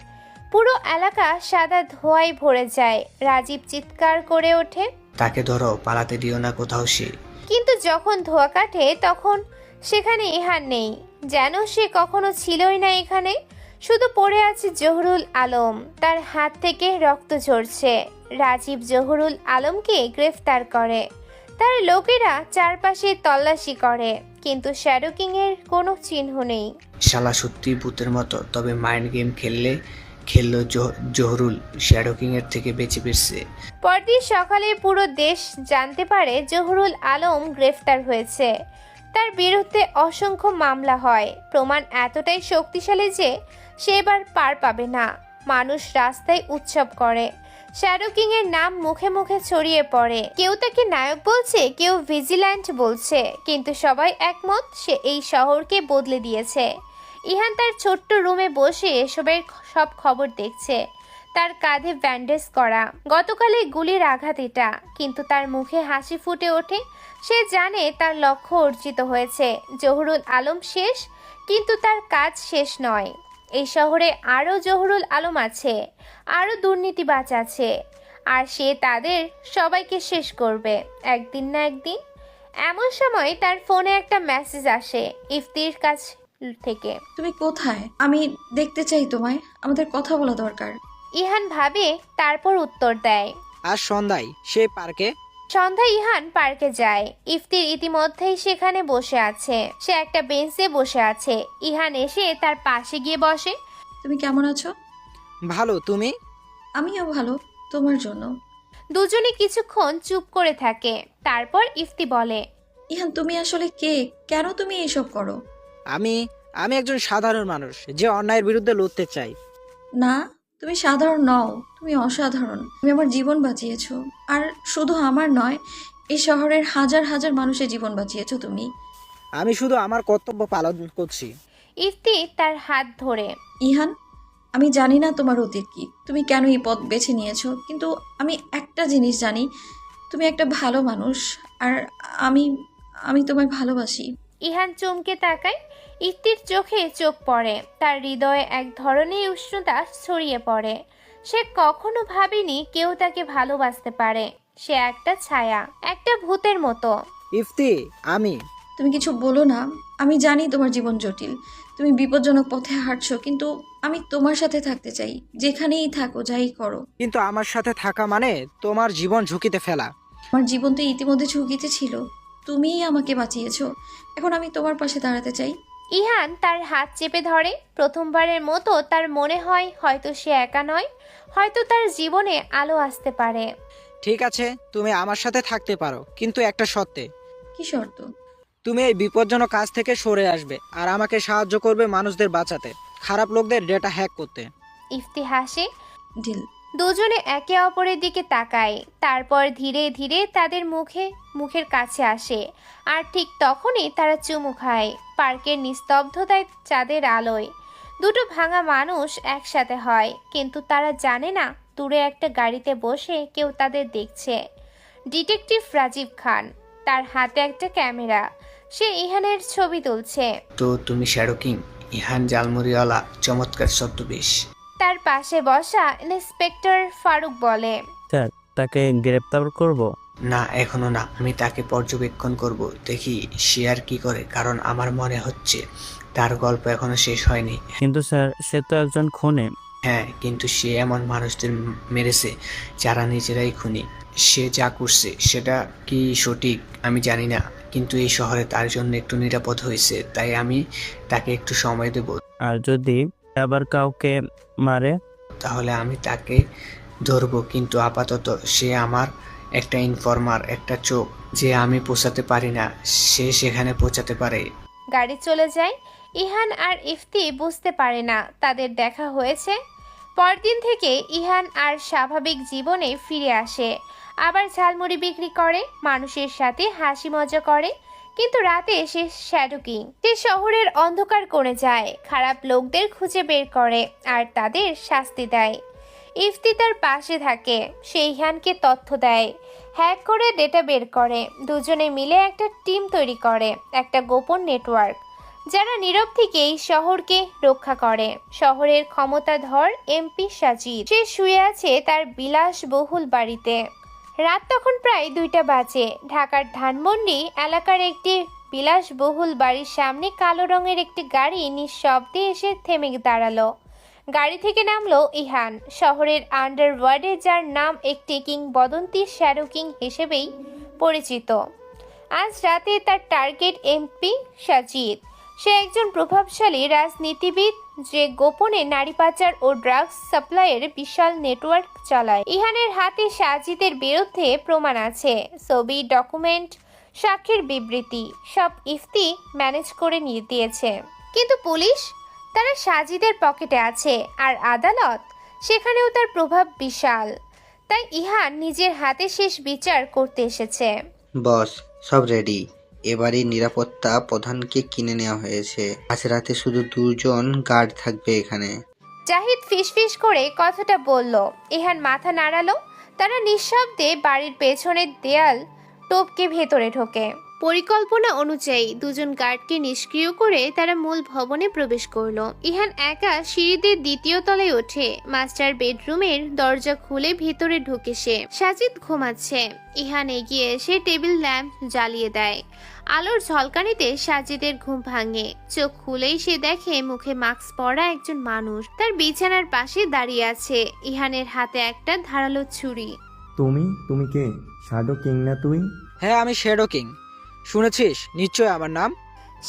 পুরো এলাকা সাদা ধোঁয়ায় ভরে যায়। রাজীব চিৎকার করে ওঠে, তাকে ধরো, পালাতে দিও না কোথাও সে। কিন্তু যখন ধোঁয়া কাটে তখন সেখানে ইহান নেই, যেন সে কখনো ছিলই না এখানে। শুধু পড়ে আছে জহুরুল আলম, তার হাত থেকে রক্ত ঝরছে। রাজীব জহুরুল আলমকে গ্রেফতার করে, তার লোকেরা চারপাশে তল্লাশি করে, কিন্তু শ্যাডো কিং এর কোনো চিহ্ন নেই। শালা সত্যি ভূতের মতো, তবে মাইন্ড গেম খেললো জহুরুল শ্যাডো কিং এর থেকে বেঁচে ফিরছে। পরদিন সকালে পুরো দেশ জানতে পারে জহুরুল আলম গ্রেফতার হয়েছে। তার বিরুদ্ধে অসংখ্য মামলা হয়, প্রমাণ এতটাই শক্তিশালী যে সে এবার পার পাবে না। মানুষ রাস্তায় উৎসব করে, শ্যাডো কিং এর নাম মুখে মুখে ছড়িয়ে পড়ে। কেউ তাকে নায়ক বলছে, কেউ ভিজিল্যান্ট বলছে, কিন্তু সবাই একমত সে এই শহরকে বদলে দিয়েছে। ইহান তার ছোট্ট রুমে বসে এসবের সব খবর দেখছে। তার কাঁধে ব্যান্ডেজ করা, গতকালে গুলির আঘাত এটা, কিন্তু তার মুখে হাসি ফুটে ওঠে। সে জানে তার লক্ষ্য অর্জিত হয়েছে। জহুরুল আলম শেষ, কিন্তু তার কাজ শেষ নয়। এই শহরে আরও জহুরুল আলম আছে, আরও দুর্নীতিবাজ আছে, আর সে তাদের সবাইকে শেষ করবে একদিন না একদিন। এমন সময় তার ফোনে একটা মেসেজ আসে ইফতির কাছ থেকে। তুমি কোথায়? আমি দেখতে চাই তোমায়, আমাদের কথা বলা দরকার। ইহান ভাবে, তারপর উত্তর দেয়। আর সন্ধ্যায় সে পার্কে। সন্ধ্যায় ইহান পার্কে যায়। ইফতির ইতিমধ্যেই সেখানে বসে আছে, সে একটা বেঞ্চে বসে আছে। ইহান এসে তার পাশে গিয়ে বসে। তুমি কেমন আছো? ভালো, তুমি? আমিও ভালো, তোমার জন্য। দুজনে কিছুক্ষণ চুপ করে থাকে, তারপর ইফতি বলে, ইহান তুমি আসলে কে? কেন তুমি এসব করো? আমি আমি একজন সাধারণ মানুষ যে অন্যায়ের বিরুদ্ধে লড়তে চাই। না, তুমি সাধারণ নও, তুমি অসাধারণ। তুমি আমার জীবন বাঁচিয়েছো, আর শুধু আমার নয়, এই শহরের হাজার হাজার মানুষের জীবন বাঁচিয়েছো তুমি। আমি শুধু আমার কর্তব্য পালন করছি। ইফতি তার হাত ধরে। ইহান, আমি জানি না তোমার অতীত কি, তুমি কেন এই পথ বেছে নিয়েছো, কিন্তু আমি একটা জিনিস জানি, তুমি একটা ভালো মানুষ, আর আমি আমি তোমায় ভালোবাসি। ইহান চমকে তাকায়। ইফতির চোখে চোখ পড়ে, তার হৃদয়ে এক ধরনের উষ্ণতা ছড়িয়ে পড়ে। সে কখনো ভাবেনি কেউ তাকে ভালোবাসতে পারে। সে একটা ছায়া, একটা ভূতের মতো। ইফতি, আমি তুমি কিছু বলো না, আমি জানি তোমার জীবন জটিল, তুমি বিপজ্জনক পথে হাঁটছো, কিন্তু আমি তোমার সাথে থাকতে চাই, যেখানেই থাকো, যাই করো। কিন্তু আমার সাথে থাকা মানে তোমার জীবন ঝুঁকিতে ফেলা। আমার জীবন তো ইতিমধ্যে ঝুঁকিতে ছিল, তুমিই আমাকে বাঁচিয়েছো, এখন আমি তোমার পাশে দাঁড়াতে চাই। ইহান তার হাত চেপে ধরে। প্রথমবারের মতো তার মনে হয় হয়তো সে একা নয়, হয়তো তার জীবনে আলো আসতে পারে। ঠিক আছে, তুমি আমার সাথে থাকতে পারো, কিন্তু একটা শর্তে। কি শর্ত? তুমি এই বিপজ্জনক কাজ থেকে সরে আসবে আর আমাকে সাহায্য করবে মানুষদের বাঁচাতে, খারাপ লোকদের ডেটা হ্যাক করতে। ইফতি হাসে। ডিল। দুজনে একে অপরের দিকে তাকায়, তারপর ধীরে ধীরে তাদের মুখের কাছে আসে, আর ঠিক তখনই তারা চুমু খায়। পার্কের নিস্তব্ধতায় চাঁদের আলোয় দুটো ভাঙা মানুষ একসাথে হয়, কিন্তু তারা জানে না দূরে একটা গাড়িতে বসে কেউ তাদের দেখছে। ডিটেকটিভ রাজীব খান, তার হাতে একটা ক্যামেরা, সে ইহানের ছবি তুলছে। তো তুমি শ্যাডো কিং, ইহান জালমুরিওয়ালা, চমৎকার ছদ্মবেশ। তার পাশে বসা ইন্সপেক্টর ফারুক বলে, স্যার, তাকে গ্রেপ্তার করব? না, এখনো না, আমি তাকে পর্যবেক্ষণ করব, দেখি সে আর কি করে, কারণ আমার মনে হচ্ছে তার গল্প এখনো শেষ হয়নি। কিন্তু স্যার, সে তো একজন খুনি। হ্যাঁ, কিন্তু সে এমন মানুষদের মেরেছে যারা নিজেরাই খুনি। সে যা করছে সেটা কি সঠিক আমি জানি না, কিন্তু এই শহরে তার জন্য একটু নিরাপদ হয়েছে, তাই আমি তাকে একটু সময় দেব। আর যদি আবার কাউকে মারে? তাহলে আমি তাকে ধরবো, কিন্তু আপাতত সে আমার একটা ইনফর্মার, একটা চোখ, যে আমি পৌঁছাতে পারি না সে সেখানে পৌঁছাতে পারে। গাড়ি চলে যায়। ইহান আর ইফতি বুঝতে পারে না তাদের দেখা হয়েছে। পরদিন থেকে ইহান আর স্বাভাবিক জীবনে ফিরে আসে, আবার ঝালমুড়ি বিক্রি করে, মানুষের সাথে হাসি মজা করে। কিন্তু রাতে সে শ্যাডো কিং, সে শহরের অন্ধকার কোণে যায়, খারাপ লোকদের খুঁজে বের করে আর তাদের শাস্তি দেয়। ইফতি তার পাশে থাকে। সে ইহানকে তথ্য দেয়, হ্যাক করে ডেটা বের করে। দুজনে মিলে একটা টিম তৈরি করে, একটা গোপন নেটওয়ার্ক, যারা নীরব থেকেই শহরকে রক্ষা করে। শহরের ক্ষমতাধর এমপি সাজিদ, সে শুয়ে আছে তার বিলাসবহুল বাড়িতে। রাত তখন প্রায় 2টা বাজে। ঢাকার ধানমন্ডি এলাকার একটি বিলাসবহুল বাড়ির সামনে কালো রঙের একটি গাড়ি নিঃশব্দে এসে থেমে দাঁড়ালো। গাড়ি থেকে নামলো ইহান, শহরের আন্ডারওয়ার্ল্ডে যার নাম একটি কিংবদন্তি শ্যাডো কিং হিসেবেই পরিচিত। আজ রাতে তার টার্গেট এমপি সাজিদ। সে একজন প্রভাবশালী রাজনীতিবিদ যে গোপনে নারী পাচার ও ড্রাগস সাপ্লাইয়ের বিশাল নেটওয়ার্ক চালায়। ইহানের হাতে সাজিদের বিরুদ্ধে প্রমাণ আছে, ছবি, ডকুমেন্ট, সাক্ষীর বিবৃতি, সব ইফতি ম্যানেজ করে নিয়ে দিয়েছে। কিন্তু পুলিশ, তারা সাজিদের পকেটে আছে, আর আদালত, সেখানেও তার প্রভাব বিশাল। তাই ইহান নিজের হাতে শেষ বিচার করতে এসেছে। বস, সব রেডি। এবারে নিরাপত্তা প্রধানকে কিনে নেওয়া হয়েছে। আজ রাতে শুধু 2 জন গার্ড থাকবে এখানে। জাহিদ ফিসফিস করে কথাটা বলল। ইহান মাথা নাড়ালো। তারা নিঃশব্দে বাড়ির পেছনের দেয়াল টপকে ভেতরে ঢোকে। পরিকল্পনা অনুযায়ী 2 জন গার্ডকে নিষ্ক্রিয় করে তারা মূল ভবনে প্রবেশ করলো। ইহান একা সিঁড়িতে 2য় তলায় ওঠে। মাস্টার বেডরুমের দরজা খুলে ভেতরে ঢুকে সে। সাজিদ ঘুমাচ্ছে। ইহান এগিয়ে এসে টেবিল ল্যাম্প জ্বালিয়ে দেয়। আলোর ঝলকানিতে সাজিদের ঘুম ভাঙে। চোখ খুলেই সে দেখে মুখে মাস্ক পরা একজন মানুষ তার বিছানার পাশে দাঁড়িয়ে আছে। ইহানের হাতে একটা ধারালো ছুরি। তুমি কে? শ্যাডো কিং না তুই? হ্যাঁ, আমি শ্যাডো কিং। শুনেছিস নিশ্চয় আমার নাম?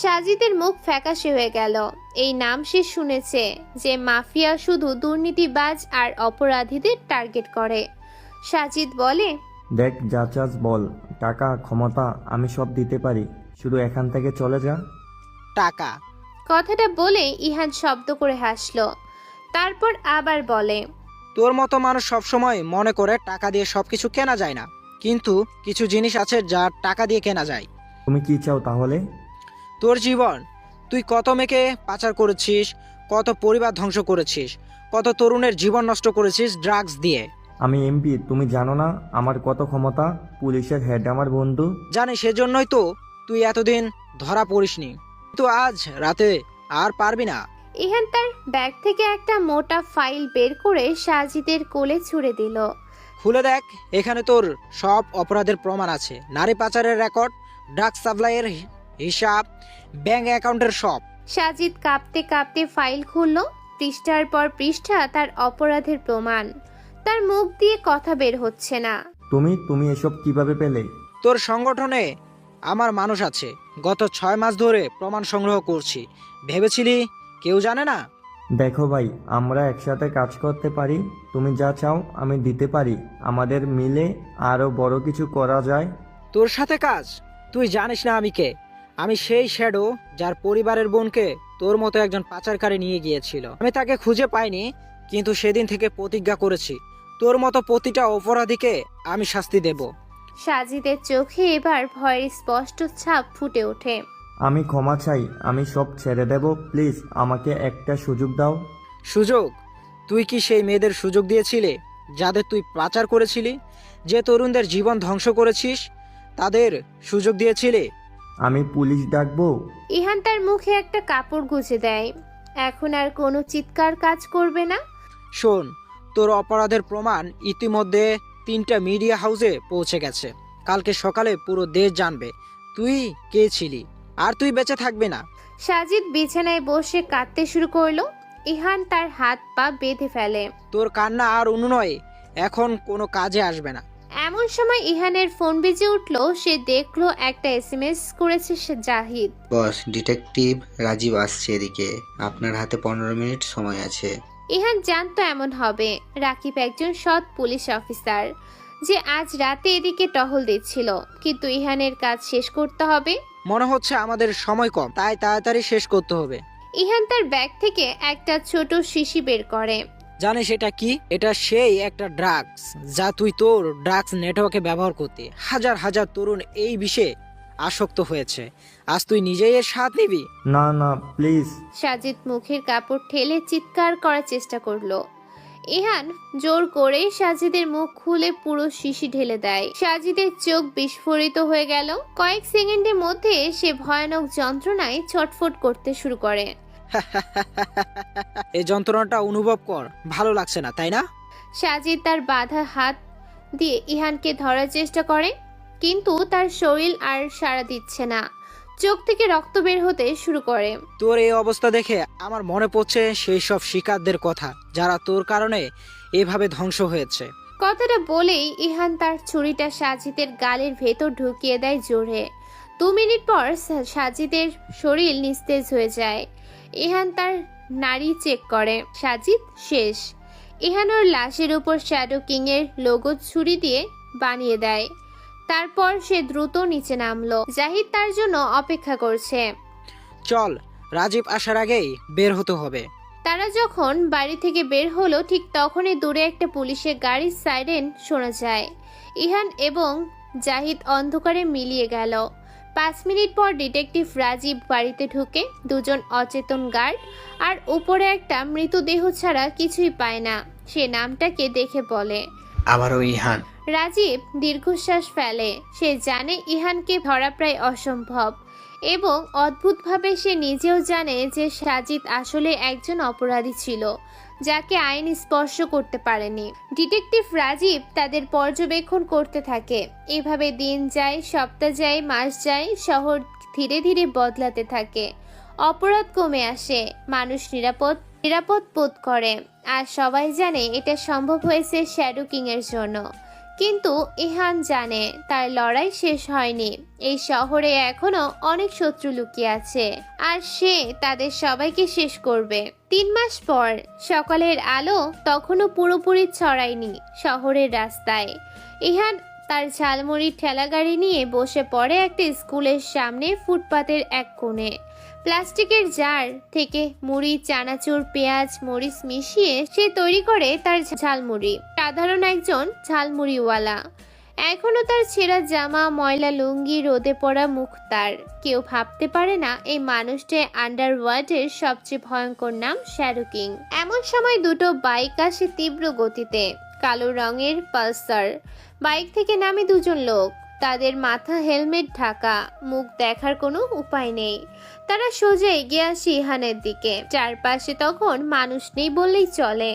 সাজিদের মুখ ফ্যাকাশে হয়ে গেল। এই নাম সে শুনেছে, যে মাফিয়া শুধু দুর্নীতিবাজ আর অপরাধীদের টার্গেট করে। সাজিদ বলে, দেখ, যা চাস বল। টাকা, ক্ষমতা, আমি সব দিতে পারি, শুধু এখান থেকে চলে যা। টাকা? কথাটা বলে ইহান শব্দ করে হাসলো। তারপর আবার বলে, তোর মতো মানুষ সবসময় মনে করে টাকা দিয়ে সবকিছু কেনা যায় না, কিন্তু কিছু জিনিস আছে যা টাকা দিয়ে কেনা যায়। তুমি কি চাও তাহলে? তোর জীবন। তুই কত মেয়েকে পাচার করেছিস, কত পরিবার ধ্বংস করেছিস, কত তরুণের জীবন নষ্ট করেছিস ড্রাগস দিয়ে। আমি এমপি, তুমি জানো না আমার কত ক্ষমতা? পুলিশের হেড আমার বন্ধু। জানি, সেজন্যই তো তুই এতদিন ধরা পড়িসনি, কিন্তু আজ রাতে আর পারবি না। ইহান তার ব্যাগ থেকে একটা মোটা ফাইল বের করে সাজিদের কোলে ছুঁড়ে দিল। খুলে দেখ, এখানে তোর সব অপরাধের প্রমাণ আছে। নারী পাচারের রেকর্ড, ড্রাগ সাপ্লাইয়ের হিসাব, ব্যাংক অ্যাকাউন্টের সব। সাজিদ কাঁপতে কাঁপতে ফাইল খুলল। পৃষ্ঠার পর পৃষ্ঠা তার অপরাধের প্রমাণ। তার মুখ দিয়ে কথা বের হচ্ছে না। তুমি এসব কিভাবে পেলে? তোর সংগঠনে আমার মানুষ আছে। গত 6 মাস ধরে প্রমাণ সংগ্রহ করছি। ভেবেছিলি কেউ জানে না? দেখো ভাই, আমরা একসাথে কাজ করতে পারি। তুমি যা চাও আমি দিতে পারি। আমাদের মিলে আরো বড় কিছু করা যায়। তোর সাথে কাজ? তুই জানিস না আমি কে? আমি সেই শ্যাডো যার পরিবারের বোনকে তোর মতো একজন পাচারকারী নিয়ে গিয়েছিল। আমি তাকে খুঁজে পাইনি, কিন্তু সেদিন থেকে প্রতিজ্ঞা করেছি তোর মতো প্রতিটা অপরাধীকে আমি শাস্তি দেব। সাজিদের চোখে এবার ভয়ের স্পষ্ট ছাপ ফুটে ওঠে। আমি ক্ষমা চাই, আমি সব ছেড়ে দেব। প্লিজ আমাকে একটা সুযোগ দাও। সুযোগ? তুই কি সেই মেয়েদের সুযোগ দিয়েছিলে যাদের তুই পাচার করেছিলি? যে তরুণদের জীবন ধ্বংস করেছিস তাদের সুযোগ দিয়েছিলে? আমি পুলিশ ডাকবো? ইহান তার মুখে একটা কাপড় গুজে দেয়। এখন আর কোনো চিৎকার কাজ করবে না। শোন, তোর অপরাধের প্রমাণ ইতিমধ্যে 3টা মিডিয়া হাউসে পৌঁছে গেছে। কালকে সকালে পুরো দেশ জানবে তুই কে ছিলি, আর তুই বেঁচে থাকবি না। সাজিদ বিছানায় বসে কাঁদতে শুরু করলো। ইহান তার হাত পা বেঁধে ফেলে। তোর কান্না আর অনুনয় এখন কোনো কাজে আসবে না। এমন সময় ইহানের ফোন বেজে উঠলো। সে দেখলো একটা SMS করেছে জাহিদ। বস, ডিটেকটিভ রাজীব আসছে এদিকে। আপনার হাতে 15 মিনিট সময় আছে। ইহান জানতো এমন হবে। রাকিব একজন সৎ পুলিশ অফিসার যে আজ রাতে এদিকে টহল দিচ্ছিল, কিন্তু ইহানের কাজ শেষ করতে হবে। মনে হচ্ছে আমাদের সময় কম, তাই তাড়াতাড়ি শেষ করতে হবে। ইহান তার ব্যাগ থেকে একটা ছোট শিশি বের করে। জানিস এটা কি? এটা সেই একটা ড্রাগস যা তুই তোর ড্রাগস নেটওয়ার্কে ব্যবহার করতে। হাজার হাজার তরুণ এই বিষে আসক্ত হয়েছে। আজ তুই নিজেই এর স্বাদ নিবি। না না, প্লিজ। সাজিদ মুখের কাপড় ঠেলে চিৎকার করার চেষ্টা করলো। ইহান জোর করে সাজিদের মুখ খুলে পুরো শিশি ঢেলে দেয়। সাজিদের চোখ বিস্ফোরিত হয়ে গেল। কয়েক সেকেন্ডের মধ্যে সে ভয়ানক যন্ত্রণায় ছটফট করতে শুরু করে। এই যন্ত্রণাটা অনুভব কর, ভালো লাগছে না তাই না? সাজিদ তার বাঁধা হাত দিয়ে ইহানকে ধরার চেষ্টা করে, কিন্তু তার শরীর আর সাড়া দিচ্ছে না। চোখ থেকে রক্ত বের হতে শুরু করে। তোর এই অবস্থা দেখে আমার মনে পড়ছে সেই সব শিকারদের কথা যারা তোর কারণে এভাবে ধ্বংস হয়েছে। কথাটা বলেই ইহান তার ছুরিটা সাজিদের গালের ভেতর ঢুকিয়ে দেয় জোরে। 2 মিনিট পর সাজিদের শরীর নিস্তেজ হয়ে যায়। ইহান তার নাড়ি চেক করে। সাজিদ শেষ। ইহান ওর লাশের উপর শ্যাডো কিং এর লোগো ছুরি দিয়ে বানিয়ে দেয়। তারপর সে দ্রুত নিচে নামলো। জাহিদ তার জন্য অপেক্ষা করছে। চল, রাজীব আসার আগেই বের হতে হবে। তারা যখন বাড়ি থেকে বের হলো ঠিক তখনই দূরে একটা পুলিশের গাড়ির সাইরেন শোনা যায়। ইহান এবং জাহিদ অন্ধকারে মিলিয়ে গেল। 5 মিনিট পর ডিটেকটিভ রাজীব বাড়িতে ঢুকে। দুজন অচেতন গার্ড আর উপরে একটা মৃতদেহ ছাড়া কিছুই পায় না। সে নামটাকে দেখে বলে, আবারও ইহান। রাজীব দীর্ঘশ্বাস ফেলে। সে জানে ইহানকে ধরা প্রায় অসম্ভব এবং অদ্ভুতভাবে সে নিজেও জানে যে সাজিদ আসলে একজন অপরাধী ছিল যাকে আইন স্পর্শ করতে পারেনি। ডিটেকটিভ রাজীব তাদের পর্যবেক্ষণ করতে থাকে। এভাবে দিন যায়, সপ্তাহ যায়, মাস যায়। শহর ধীরে ধীরে বদলাতে থাকে। অপরাধ কমে আসে, মানুষ নিরাপদ বোধ করে। আর সবাই জানে এটা সম্ভব হয়েছে শ্যাডো কিং এর জন্য। কিন্তু ইহান জানে তার লড়াই শেষ হয়নি। এই শহরে এখনো অনেক শত্রু লুকিয়ে আছে আর সে তাদের সবাইকে শেষ করবে। 3 মাস পর সকালের আলো তখনও পুরোপুরি ছড়ায়নি শহরের রাস্তায়। ইহান তার ঝালমুড়ির ঠেলাগাড়ি নিয়ে বসে পড়ে একটা স্কুলের সামনে ফুটপাতের এক কোণে। প্লাস্টিকের জার থেকে মুড়ি, চানাচুর, পেঁয়াজ, মরিচ মিশিয়ে সে তৈরি করে তার ঝালমুড়ি। সাধারণ একজন ঝালমুড়িওয়ালা। এখনো তার ছেঁড়া জামা, ময়লা লুঙ্গি, রোদে পড়া মুখ তার। কেউ ভাবতে পারে না এই মানুষটা আন্ডারওয়ার্ল্ডের সবচেয়ে ভয়ঙ্কর নাম শ্যাডো কিং। এমন সময় দুটো বাইক আসে তীব্র গতিতে। কালো রঙের পালসার। বাইক থেকে নামে দুজন লোক। তাদের মাথা হেলমেট ঢাকা, মুখ দেখার কোনো উপায় নেই। তারা সোজা এগিয়ে আসে ইহানের দিকে। চারপাশে তখন মানুষ নেই বললেই চলে।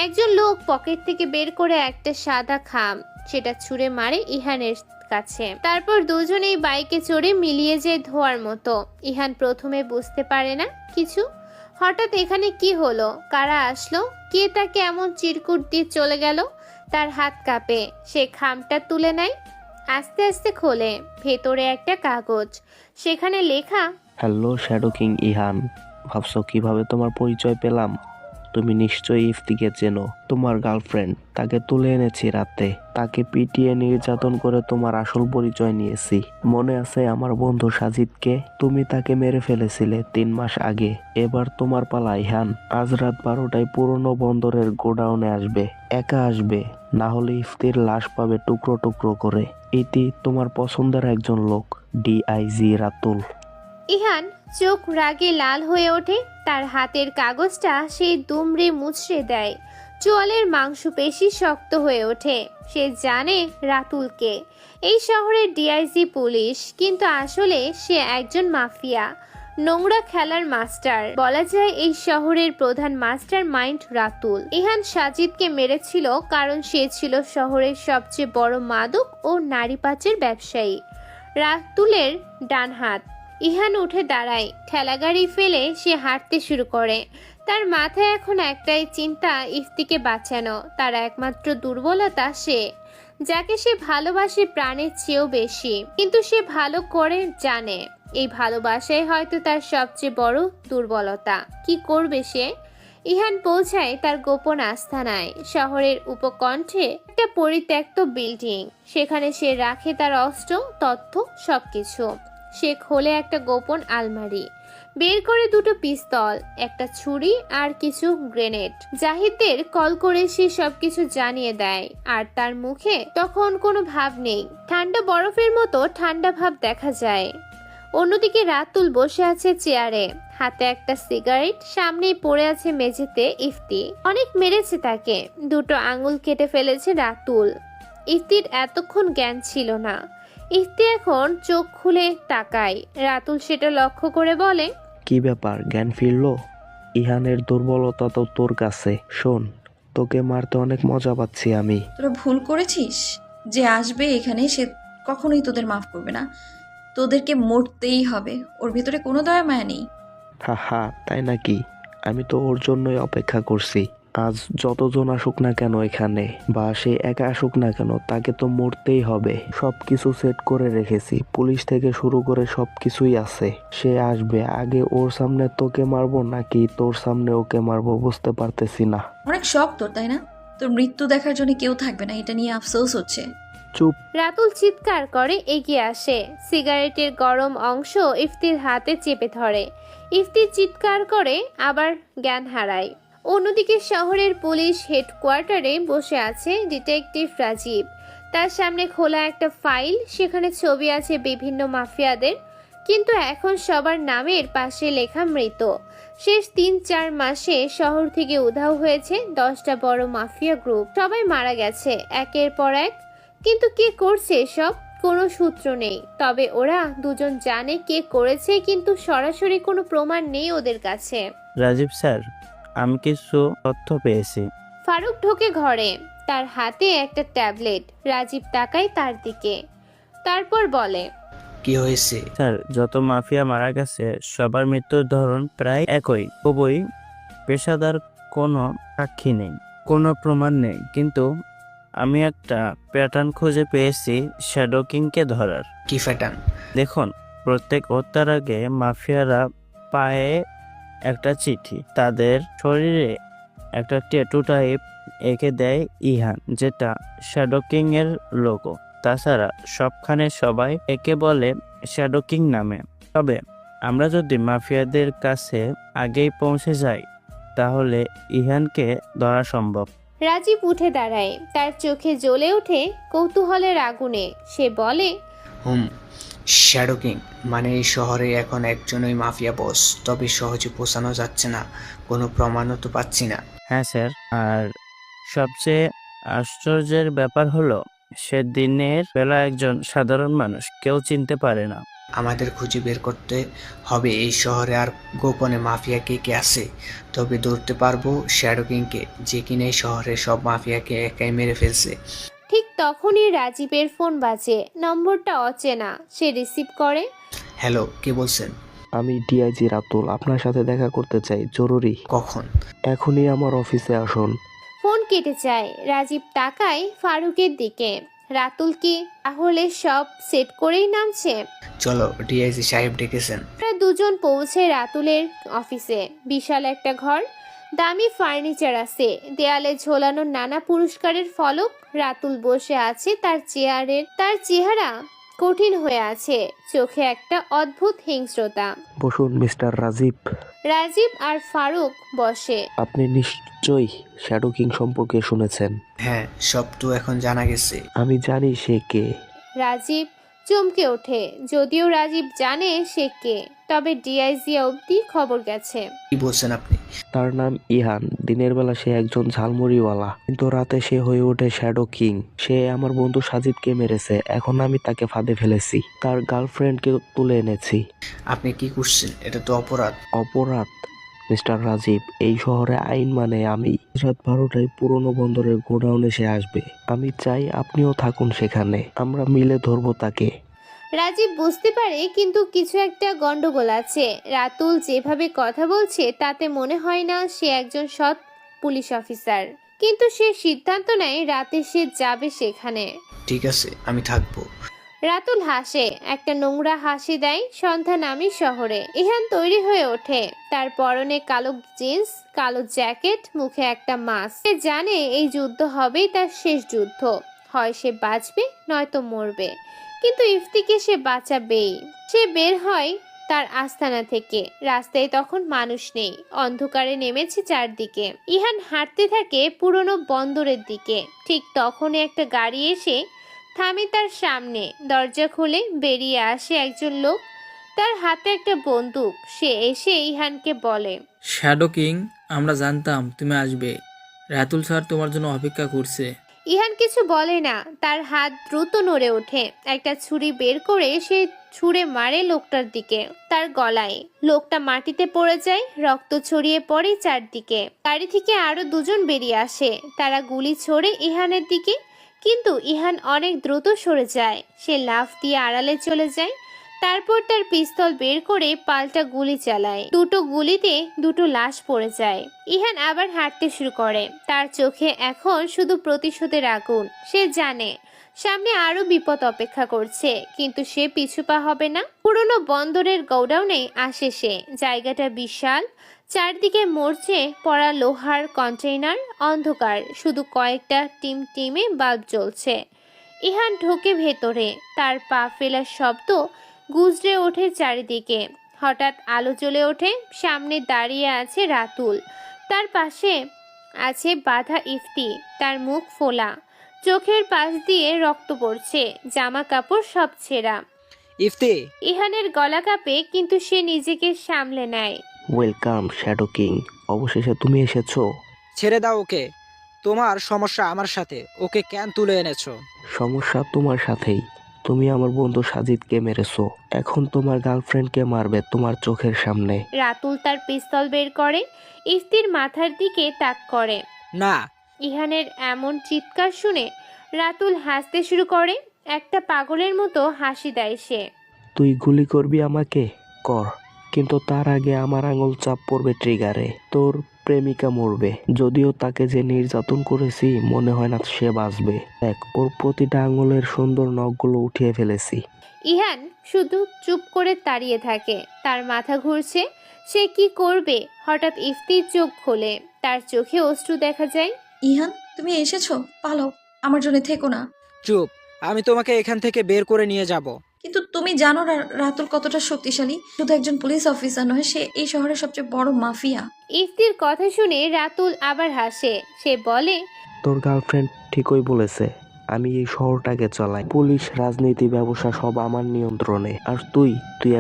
একজন লোক পকেট থেকে বের করে একটা সাদা খাম, সেটা ছুঁড়ে মারে ইহানের কাছে। তারপর দুজনেই বাইকে চড়ে মিলিয়ে যায় ধোয়ার মতো। ইহান প্রথমে বুঝতে পারে না কিছু। হঠাৎ এখানে কি হলো, কারা আসলো, কে তাকে এমন চিরকুট দিয়ে চলে গেল। তার হাত কাঁপে। সে খামটা তুলে নেয়, আস্তে আস্তে খোলে। ভেতরে একটা কাগজ, সেখানে লেখা, হ্যালো শ্যাডো কিং ইহান, ভাবছো কিভাবে তোমার পরিচয় পেলাম? তুমি নিশ্চয়ই ইফতিকে চেনো, তোমার গার্লফ্রেন্ড। তাকে তুলে এনেছি রাতে। তাকে পিটিয়ে নির্যাতন করে তোমার আসল পরিচয় নিয়েছি। মনে আছে আমার বন্ধু সাজিদকে? তুমি তাকে মেরে ফেলেছিলে 3 মাস আগে। এবার তোমার পালা ইহান। আজ রাত 12টায় পুরনো বন্দরের গোডাউনে আসবে। একা আসবে, না হলে ইফতির লাশ পাবে টুকরো টুকরো করে। ইতি তোমার পছন্দের একজন লোক, ডিআইজি রাতুল। ইহান চোখ রাগে লাল হয়ে ওঠে। তার হাতের কাগজটা সে দুমড়ে মুচড়ে দেয়। চোয়ালের মাংসপেশি শক্ত হয়ে ওঠে। সে জানে রাতুলকে, এই শহরের ডিআইজি পুলিশ, কিন্তু আসলে সে একজন মাফিয়া, নোংরা খেলার মাস্টার। বলা যায় এই শহরের প্রধান মাস্টার মাইন্ড রাতুল। ইহান সাজিদকে মেরেছিল কারণ সে ছিল শহরের সবচেয়ে বড় মাদক ও নারী পাচার ব্যবসায়ী। রাতুলের ডান হাত। ইহান উঠে দাঁড়ায়। ঠেলাগাড়ি ফেলে সে হাঁটতে শুরু করে। তার মাথায় এখন একটাই চিন্তা, ইফতিকে বাঁচানো। তার একমাত্র দুর্বলতা সে, যাকে সে ভালোবাসে প্রাণের চেয়েও বেশি। কিন্তু সে ভালো করে জানে এই ভালোবাসাই হয়তো তার সবচেয়ে বড় দুর্বলতা। কি করবে সে? ইহান পৌঁছায় তার গোপন আস্তানায়। শহরের উপকণ্ঠে একটা পরিত্যক্ত বিল্ডিং। সেখানে সে রাখে তার অস্ত্র, তথ্য, সবকিছু। সে খোলে একটা গোপন আলমারি, বের করে 2টো পিস্তল, একটা ছুরি আর কিছু গ্রেনেড। জাহিদদের কল করে সে সবকিছু জানিয়ে দেয়। আর তার মুখে তখন কোনো ভাব নেই। ঠান্ডা বরফের মতো ঠান্ডা ভাব দেখা যায়। অন্যদিকে রাতুল বসে আছে চেয়ারে, হাতে একটা সিগারেট, সামনেই পড়ে আছে মেঝেতে ইফতি। অনেক মেরেছে তাকে, দুটো আঙুল কেটে ফেলেছে রাতুল। ইফতির এতক্ষণ জ্ঞান ছিল না। ইফতি এখন চোখ খুলে তাকায়। রাতুল সেটা লক্ষ্য করে বলে, কি ব্যাপার, জ্ঞান ফিরলো? ইহানের দুর্বলতা তো তোর কাছে। শোন, তোকে মারতে অনেক মজা পাচ্ছি আমি। তোরা ভুল করেছিস। যে আসবে এখানে সে কখনোই তোদের মাফ করবে না। তোদেরকে মরতেই হবে। ওর ভেতরে কোনো দয়া মায়া নেই। হা হা, তাই নাকি? আমি তো ওর জন্যই অপেক্ষা করছি। আজ যতজন আসুক না কেন এখানে, বা সে একা আসুক না কেন, তাকে তো মরতেই হবে। সবকিছু সেট করে রেখেছি, পুলিশ থেকে শুরু করে সবকিছুই আছে। সে আসবে, আগে ওর সামনে তোকে মারবো নাকি তোর সামনে ওকে মারবো বুঝতে পারতেছি না। অনেক শখ তোর, তাই না? তোর মৃত্যু দেখার জন্য কেউ থাকবে না, এটা নিয়ে আফসোস হচ্ছে। চুপ। রাতুল চিৎকার করে এগিয়ে আসে, সিগারেটের গরম অংশ ইফতির হাতে চেপে ধরে। ইফতি চিৎকার করে আবার জ্ঞান হারায়। অন্যদিকে শহরের পুলিশ হেডকোয়ার্টারে বসে আছে ডিটেকটিভ রাজীব। তার সামনে খোলা একটা ফাইল, সেখানে ছবি আছে বিভিন্ন মাফিয়াদের, কিন্তু এখন সবার নামের পাশে লেখা মৃত। শেষ 3-4 মাসে শহর থেকে উধাও হয়েছে 10টা বড় মাফিয়া গ্রুপ। সবাই মারা গেছে একের পর এক, কিন্তু কে করছে এসব কোনো সূত্র নেই। তবে ওরা দুজন জানে কে করেছে, কিন্তু সরাসরি কোনো প্রমাণ নেই ওদের কাছে। রাজীব স্যার, আমি কিছু তথ্য পেয়েছি। ফারুক ঢোকে ঘরে, তার হাতে একটা ট্যাবলেট। রাজীব তাকায় তার দিকে, তারপর বলে, কি হয়েছে? স্যার, যত মাফিয়া মারা গেছে সবার মৃত্যুর ধরন প্রায় একই। খুবই পেশাদার, কোনো সাক্ষী নেই, কোনো প্রমাণ নেই, কিন্তু আমি একটা প্যাটার্ন খুঁজে পেয়েছি শ্যাডো কিংকে ধরার। কি ফ্যাটান? দেখুন, প্রত্যেক হত্যার আগে মাফিয়ারা পায়ে একটা চিঠি, তাদের শরীরে একটা ট্যাটু টাইপ এঁকে দেয় ইহান, যেটা শ্যাডো কিং এর লোগো। তাছাড়া সবখানে সবাই একে বলে শ্যাডো কিং নামে। তবে আমরা যদি মাফিয়াদের কাছে আগেই পৌঁছে যাই, তাহলে ইহানকে ধরা সম্ভব। রাজীব উঠে দাঁড়ায়, তার চোখে জ্বলে ওঠে কৌতূহলের আগুনে। সে বলে, শ্যাডো কিং মানে এই শহরে এখন একজনই মাফিয়া বস, তবে সহজে পৌঁছানো যাচ্ছে না, কোনো প্রমাণও তো পাচ্ছি না। হ্যাঁ স্যার, আর সবচেয়ে আশ্চর্যের ব্যাপার হলো সে দিনের বেলা একজন সাধারণ মানুষ, কেউ চিনতে পারে না। আমাদের খুঁজে বের করতে হবে এই শহরে আর গোপনে মাফিয়া কে কে আছে, তবে ধরতে পারবো শ্যাডো কিংকে, যে কিনা এই শহরের সব মাফিয়াকে একাই মেরে ফেলছে। ঠিক তখনই রাজীবের ফোন বাজে। নম্বরটা অচেনা। সে রিসিভ করে। হ্যালো, কে বলছেন? আমি ডিআইজি রাতুল, আপনার সাথে দেখা করতে চাই, জরুরি। কখন? এখনই আমার অফিসে আসুন। ফোন কেটে যায়। রাজীব তাকায় ফারুকের দিকে। রাতুল কি তাহলে সব সেট করেই নামছে? চলো, ডিআইজি সাহেব ডেকেছেন। ওরা দুজন পৌঁছে রাতুলের অফিসে। বিশাল একটা ঘর, দামি ফার্নিচার আছে, দেয়ালে ঝোলানো নানা পুরস্কারের ফলক। রাতুল বসে আছে তার চেহারা কঠিন হয়ে আছে, চোখে একটা অদ্ভুত হিংস্রতা। বসুন মিস্টার রাজীব। রাজীব আর ফারুক বসে। আপনি নিশ্চয়ই শ্যাডো কিং সম্পর্কে শুনেছেন। হ্যাঁ, সব তো এখন জানা গেছে। আমি জানি সে কে। রাজীব চমকে ওঠে। যদিও রাজীব জানে সে কে, তবে ডিআইজি অবধি খবর গেছে। কি বলছেন আপনি? তার নাম ইহান। দিনের বেলা সে একজন ঝালমুড়িওয়ালা, কিন্তু রাতে সে হয়ে ওঠে শ্যাডো কিং। সে আমার বন্ধু সাজিদকে মেরেছে, এখন আমি তাকে ফাঁদে ফেলেছি, তার গার্লফ্রেন্ডকে তুলে এনেছি। আপনি কি করছেন? এটা তো অপরাধ। অপরাধ মিস্টার রাজীব, এই শহরে আইন মানে আমি। রাত 12টায় পুরনো বন্দরের গোডাউনে সে আসবে। আমি চাই আপনিও থাকুন সেখানে, আমরা মিলে ধরবো তাকে। রাজীব বুঝতে পারে কিন্তু কিছু একটা গন্ডগোল আছে। রাতুল যেভাবে কথা বলছে তাতে মনে হয় না সে একজন সৎ পুলিশ অফিসার, কিন্তু সে সিদ্ধান্ত নেয় রাতে সে যাবে সেখানে। ঠিক আছে, আমি থাকবো। রাতুল হাসে, একটা নোংরা হাসি দেয়। সন্ধ্যা নামে শহরে। ইহান তৈরি হয়ে ওঠে, তার পরনে কালো জিন্স, কালো জ্যাকেট, মুখে একটা মাস্ক। সে জানে এই যুদ্ধ হবেই তার শেষ যুদ্ধ, হয় সে বাঁচবে নয়তো মরবে, কিন্তু ইফতিকে সে বাঁচাবেই। সে বের হয় তার আস্তানা থেকে। রাস্তায় তখন মানুষ নেই, অন্ধকারে নেমেছে চারদিকে। ইহান হাঁটতে থাকে পুরনো বন্দরের দিকে। ঠিক তখনই একটা গাড়ি এসে থামে তার সামনে। দরজা খুলে বেরিয়ে আসে একজন লোক। তার হাতে একটা বন্দুক। সে এসে ইহানকে বলে, শ্যাডো কিং, আমরা জানতাম তুমি আসবে। রাতুল স্যার তোমার জন্য অপেক্ষা করছে। ইহান কিছু বলে না। তার হাত দ্রুত নড়ে ওঠে। একটা ছুরি বের করে সে ছুঁড়ে মারে লোকটার দিকে, তার গলায়। লোকটা মাটিতে পড়ে যায়, রক্ত ছড়িয়ে পড়ে চারদিকে। গাড়ি থেকে আরো দুজন বেরিয়ে আসে। তারা গুলি ছোড়ে ইহানের দিকে, কিন্তু ইহান অনেক দ্রুত সরে যায়। সে লাফ দিয়ে আড়ালে চলে যায়। তারপর তার পিস্তল বের করে পাল্টা গুলি চালায়। দুটো গুলিতে দুটো লাশ পড়ে যায়। ইহান আবার হাঁটতে শুরু করে। তার চোখে এখন শুধু প্রতিশোধের আগুন। সে জানে সামনে আরো বিপদ অপেক্ষা করছে, কিন্তু সে পিছুপা হবে না। পুরনো বন্দরের গোডাউনে আসে সে। জায়গাটা বিশাল, চারদিকে মরচে পড়া লোহার কন্টেইনার, অন্ধকার, শুধু কয়েকটা টিমে বাল্ব জ্বলছে। ইহান ঢোকে ভেতরে। তার পা ফেলার শব্দ গুজরে ওঠে চারিদিকে। হঠাৎ আলো জ্বলে ওঠে। সামনে দাঁড়িয়ে আছে রাতুল। তার পাশে আছে বাঁধা ইফতি। তার মুখ ফোলা, চোখের পাশ দিয়ে রক্ত পড়ছে, জামা কাপড় সব ছেঁড়া। ইফতি, ইহানের গলা কাঁপে, কিন্তু সে নিজেকে সামলে নেয়। ওয়েলকাম শ্যাডো কিং, অবশেষে তুমি এসেছো। ছেড়ে দাও ওকে। তোমার সমস্যা আমার সাথে। ওকে কেন তুলে এনেছো? সমস্যা তোমার সাথেই। তুমি আমার বন্ধু সাজিদকে মেরেছো, এখন তোমার গার্লফ্রেন্ডকে মারবে তোমার চোখের সামনে। রাতুল তার পিস্তল বের করে ইফতির মাথার দিকে তাক করে। না। ইহানের এমন চিৎকার শুনে রাতুল হাসতে শুরু করে। একটা পাগলের মতো হাসি দেয় সে। তুই গুলি করবি আমাকে? কর, কিন্তু তার আগে আমার আঙুল চাপ পড়বে ট্রিগারে। তোর প্রেমিকা মরবে। যদিও তাকে যে নির্যাতন করেছি মনে হয় না সে বাঁচবে। দেখ, ওর প্রতিটা আঙুলের সুন্দর নখগুলো উঠিয়ে ফেলেছি। ইহান শুধু চুপ করে দাঁড়িয়ে থাকে। তার মাথা ঘুরছে, সে কি করবে। হঠাৎ ইফতির চোখ খোলে। তার চোখে অশ্রু দেখা যায়। ইহান, তুমি এসেছো? পালাও, আমার জন্য থেকো না। চুপ, আমি তোমাকে এখান থেকে বের করে নিয়ে যাব। কিন্তু তুমি জানো রাতুল কতটা শক্তিশালী? শুধু একজন পুলিশ অফিসার নয়, সে এই শহরের সবচেয়ে বড় মাফিয়া। ইফতির কথা শুনে রাতুল আবার হাসে। সে বলে, তোর গার্লফ্রেন্ড ঠিকই বলেছে। আমি এই শহরটাকে চালাই। পুলিশ, রাজনীতি, ব্যবসা সব আমার নিয়ন্ত্রণে। আর তুই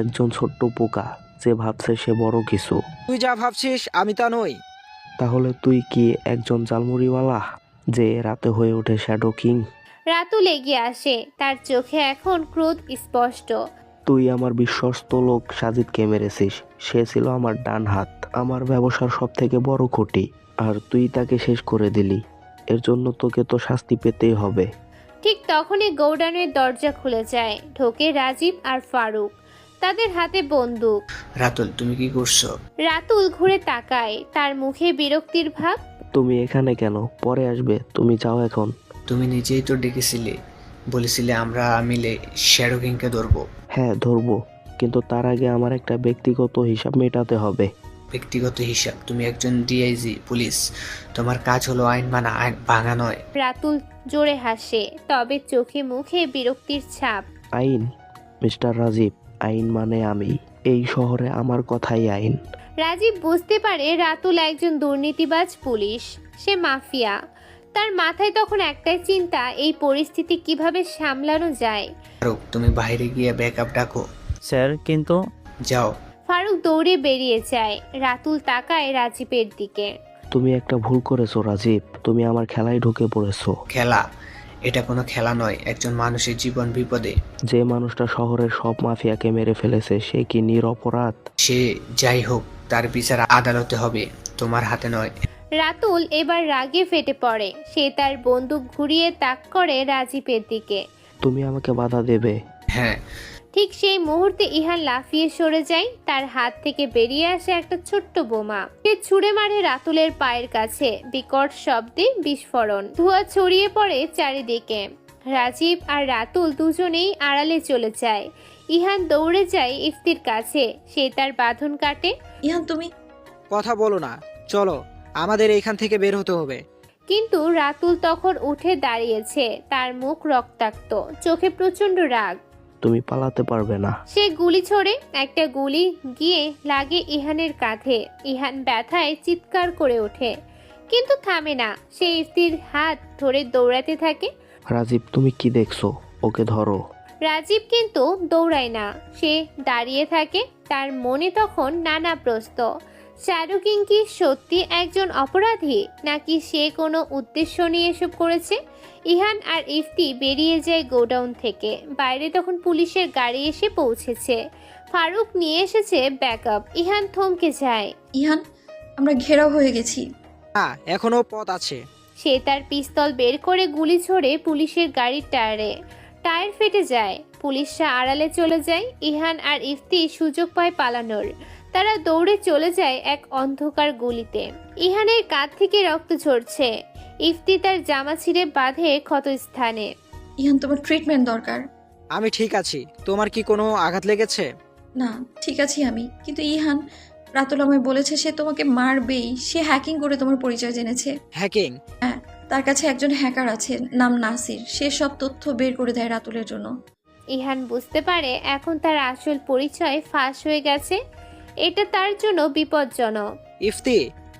একজন ছোট্ট পোকা যে ভাবছে সে বড় কিছু। তুই যা ভাবছিস আমি তা নই। তাহলে তুই কি একজন জালমুড়িওয়ালা যে রাতে হয়ে ওঠে শ্যাডো কিং? রাতুল এগিয়ে আসে। তার চোখে এখন ক্রোধ স্পষ্ট। তুই আমার বিশ্বস্ত লোক সাজিদকে মেরেছিস। সে ছিল আমার ডান হাত, আমার ব্যবসার সব থেকে বড় খুঁটি। আর তুই তাকে শেষ করে দিলি। এর জন্য তোকে তো শাস্তি পেতেই হবে। ঠিক তখনই গৌডানের দরজা খুলে যায়। ঢোকে রাজীব আর ফারুক, তাদের হাতে বন্দুক। রাতুল, তুমি কি করছো? রাতুল ঘুরে তাকায়। তার মুখে বিরক্তির ভাব। তুমি এখানে কেন? পরে আসবে, তুমি যাও এখন। তুমি নিজেই তো ডেকেছিলে, বলেছিলে আমরা মিলে শ্যাডো কিংকে ধরবো। হ্যাঁ ধরবো, কিন্তু তার আগে আমার একটা ব্যক্তিগত হিসাব মেটাতে হবে। ব্যক্তিগত হিসাব? তুমি একজন ডিআইজি পুলিশ, তোমার কাজ হলো আইন মানা, আইন ভাঙা নয়। রাতুল জোরে হাসে, তবে চোখে মুখে বিরক্তির ছাপ। আইন? মিস্টার রাজীব, আইন মানে আমি। এই শহরে আমার কথাই আইন। রাজীব বুঝতে পারে রাতুল একজন দুর্নীতিবাজ পুলিশ, সে মাফিয়া। তার মাথায় তখন একটাই চিন্তা, এই পরিস্থিতি কিভাবে সামলানো যায়। ফারুক, তুমি বাইরে গিয়ে ব্যাকআপ ডাকো। স্যার, কিন্তু যাও। ফারুক দৌড়ে বেরিয়ে যায়। রাতুল তাকায় রাজীবের দিকে। তুমি একটা ভুল করেছো রাজীব, তুমি আমার খেলায় ঢুকে পড়েছো। খেলা? এটা কোনো খেলা নয়, একজন মানুষের জীবন বিপদে। যে মানুষটা শহরের সব মাফিয়াকে মেরে ফেলেছে সে কি নিরপরাধ? সে যাই হোক, তার বিচার আদালতে হবে, তোমার হাতে নয়। রাতুল এবার রাগে ফেটে পড়ে। সে তার বন্দুক ঘুরিয়ে তাক করে রাজীবের দিকে। তুমি আমাকে বাধা দেবে? হ্যাঁ। ঠিক সেই মুহূর্তে ইহান লাফিয়ে সরে যায়। তার হাত থেকে বেরিয়ে আসে একটা ছোট্ট বোমা। সে ছুঁড়ে মারে রাতুলের পায়ের কাছে। বিকট শব্দে বিস্ফোরণ, ধোঁয়া ছড়িয়ে পড়ে চারিদিকে। রাজীব আর রাতুল দুজনেই আড়ালে চলে যায়। ইহান দৌড়ে যায় ইফতির কাছে। সে তার বাঁধন কাটে। ইহান, তুমি কথা বলো না, চলো, আমাদের এখান থেকে বের হতে হবে। কিন্তু রাতুল তখন উঠে দাঁড়িয়েছে। তার মুখ রক্তাক্ত, চোখে প্রচন্ড রাগ। তুমি পালাতে পারবে না। সে গুলি ছোড়ে। একটা গুলি গিয়ে লাগে ইহানের কাঁধে। ইহান ব্যথায় চিৎকার করে ওঠে, কিন্তু থামে না। সে ইফতির হাত ধরে দৌড়াতে থাকে। রাজীব, তুমি কি দেখছো? ওকে ধরো। রাজীব কিন্তু দৌড়ায় না, সে দাঁড়িয়ে থাকে। তার মনে তখন নানা প্রশ্ন। শ্যাডো কিং কি সত্যি একজন অপরাধী, নাকি সে কোনো উদ্দেশ্য নিয়ে এসব করেছে? ইহান আর ইফতি বেরিয়ে যায় গোডাউন থেকে। বাইরে তখন পুলিশের গাড়ি এসে পৌঁছেছে। ফারুক নিয়ে এসেছে ব্যাকআপ। ইহান থমকে যায়। ইহান, আমরা ঘেরাও হয়ে গেছি। হ্যাঁ, এখনো পথ আছে। সে তার পিস্তল বের করে গুলি ছোড়ে পুলিশের গাড়ির টায়ারে। টায়ার ফেটে যায়, পুলিশরা আড়ালে চলে যায়। ইহান আর ইফতি সুযোগ পায় পালানোর। তারা দৌড়ে চলে যায় এক অন্ধকার গলিতে। ইহানের কাঁধ থেকে রক্ত ঝরছে। ইফতি তার জামা ছিঁড়ে বাঁধে ক্ষতস্থানে। ইহান, তোমার ট্রিটমেন্ট দরকার। আমি ঠিক আছি। তোমার কি কোনো আঘাত লেগেছে? না, ঠিক আছি আমি। কিন্তু ইহান, রাতুল আমায় বলেছে সে তোমাকে মারবেই। সে হ্যাকিং করে তোমার পরিচয় জেনেছে। হ্যাকিং? হ্যাঁ, তার কাছে একজন হ্যাকার আছে, নাম নাসির। সে সব তথ্য বের করে দেয় রাতুলের জন্য। ইহান বুঝতে পারে এখন তার আসল পরিচয় ফাঁস হয়ে গেছে। এটা তার জন্য বিপজ্জনক। ইফতি,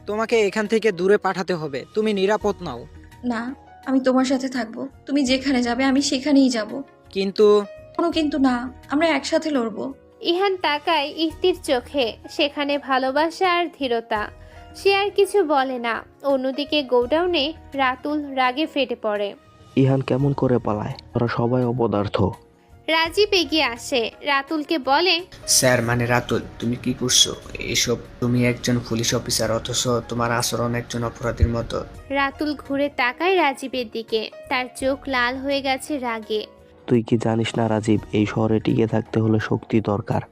তোমাকে এখান থেকে দূরে পাঠাতে হবে। তুমি নিরাপদ নাও। না, আমি তোমার সাথে থাকবো। তুমি যেখানে যাবে আমি সেখানেই যাব। কিন্তু কোনো কিন্তু না, আমরা একসাথে লড়বো। ইহান তাকায় ইফতির চোখে, সেখানে ভালোবাসা আর ধীরতা। সে আর কিছু বলে না। অন্যদিকে গোডাউনে রাতুল রাগে ফেটে পড়ে। ইহান কেমন করে পালায়? ওরা সবাই অপদার্থ। রাজীব এগিয়ে আসে, রাতুলকে বলে, স্যার, মানে রাতুল, তুমি কি করছো এসব? তুমি একজন পুলিশ অফিসার, অথচ তোমার আচরণ একজন অপরাধীর মতো। রাতুল ঘুরে তাকায় রাজীবের দিকে। তার চোখ লাল হয়ে গেছে রাগে। তুই কি জানিস না রাজীব, এই শহরে টিকে থাকতে হলে শক্তি দরকার।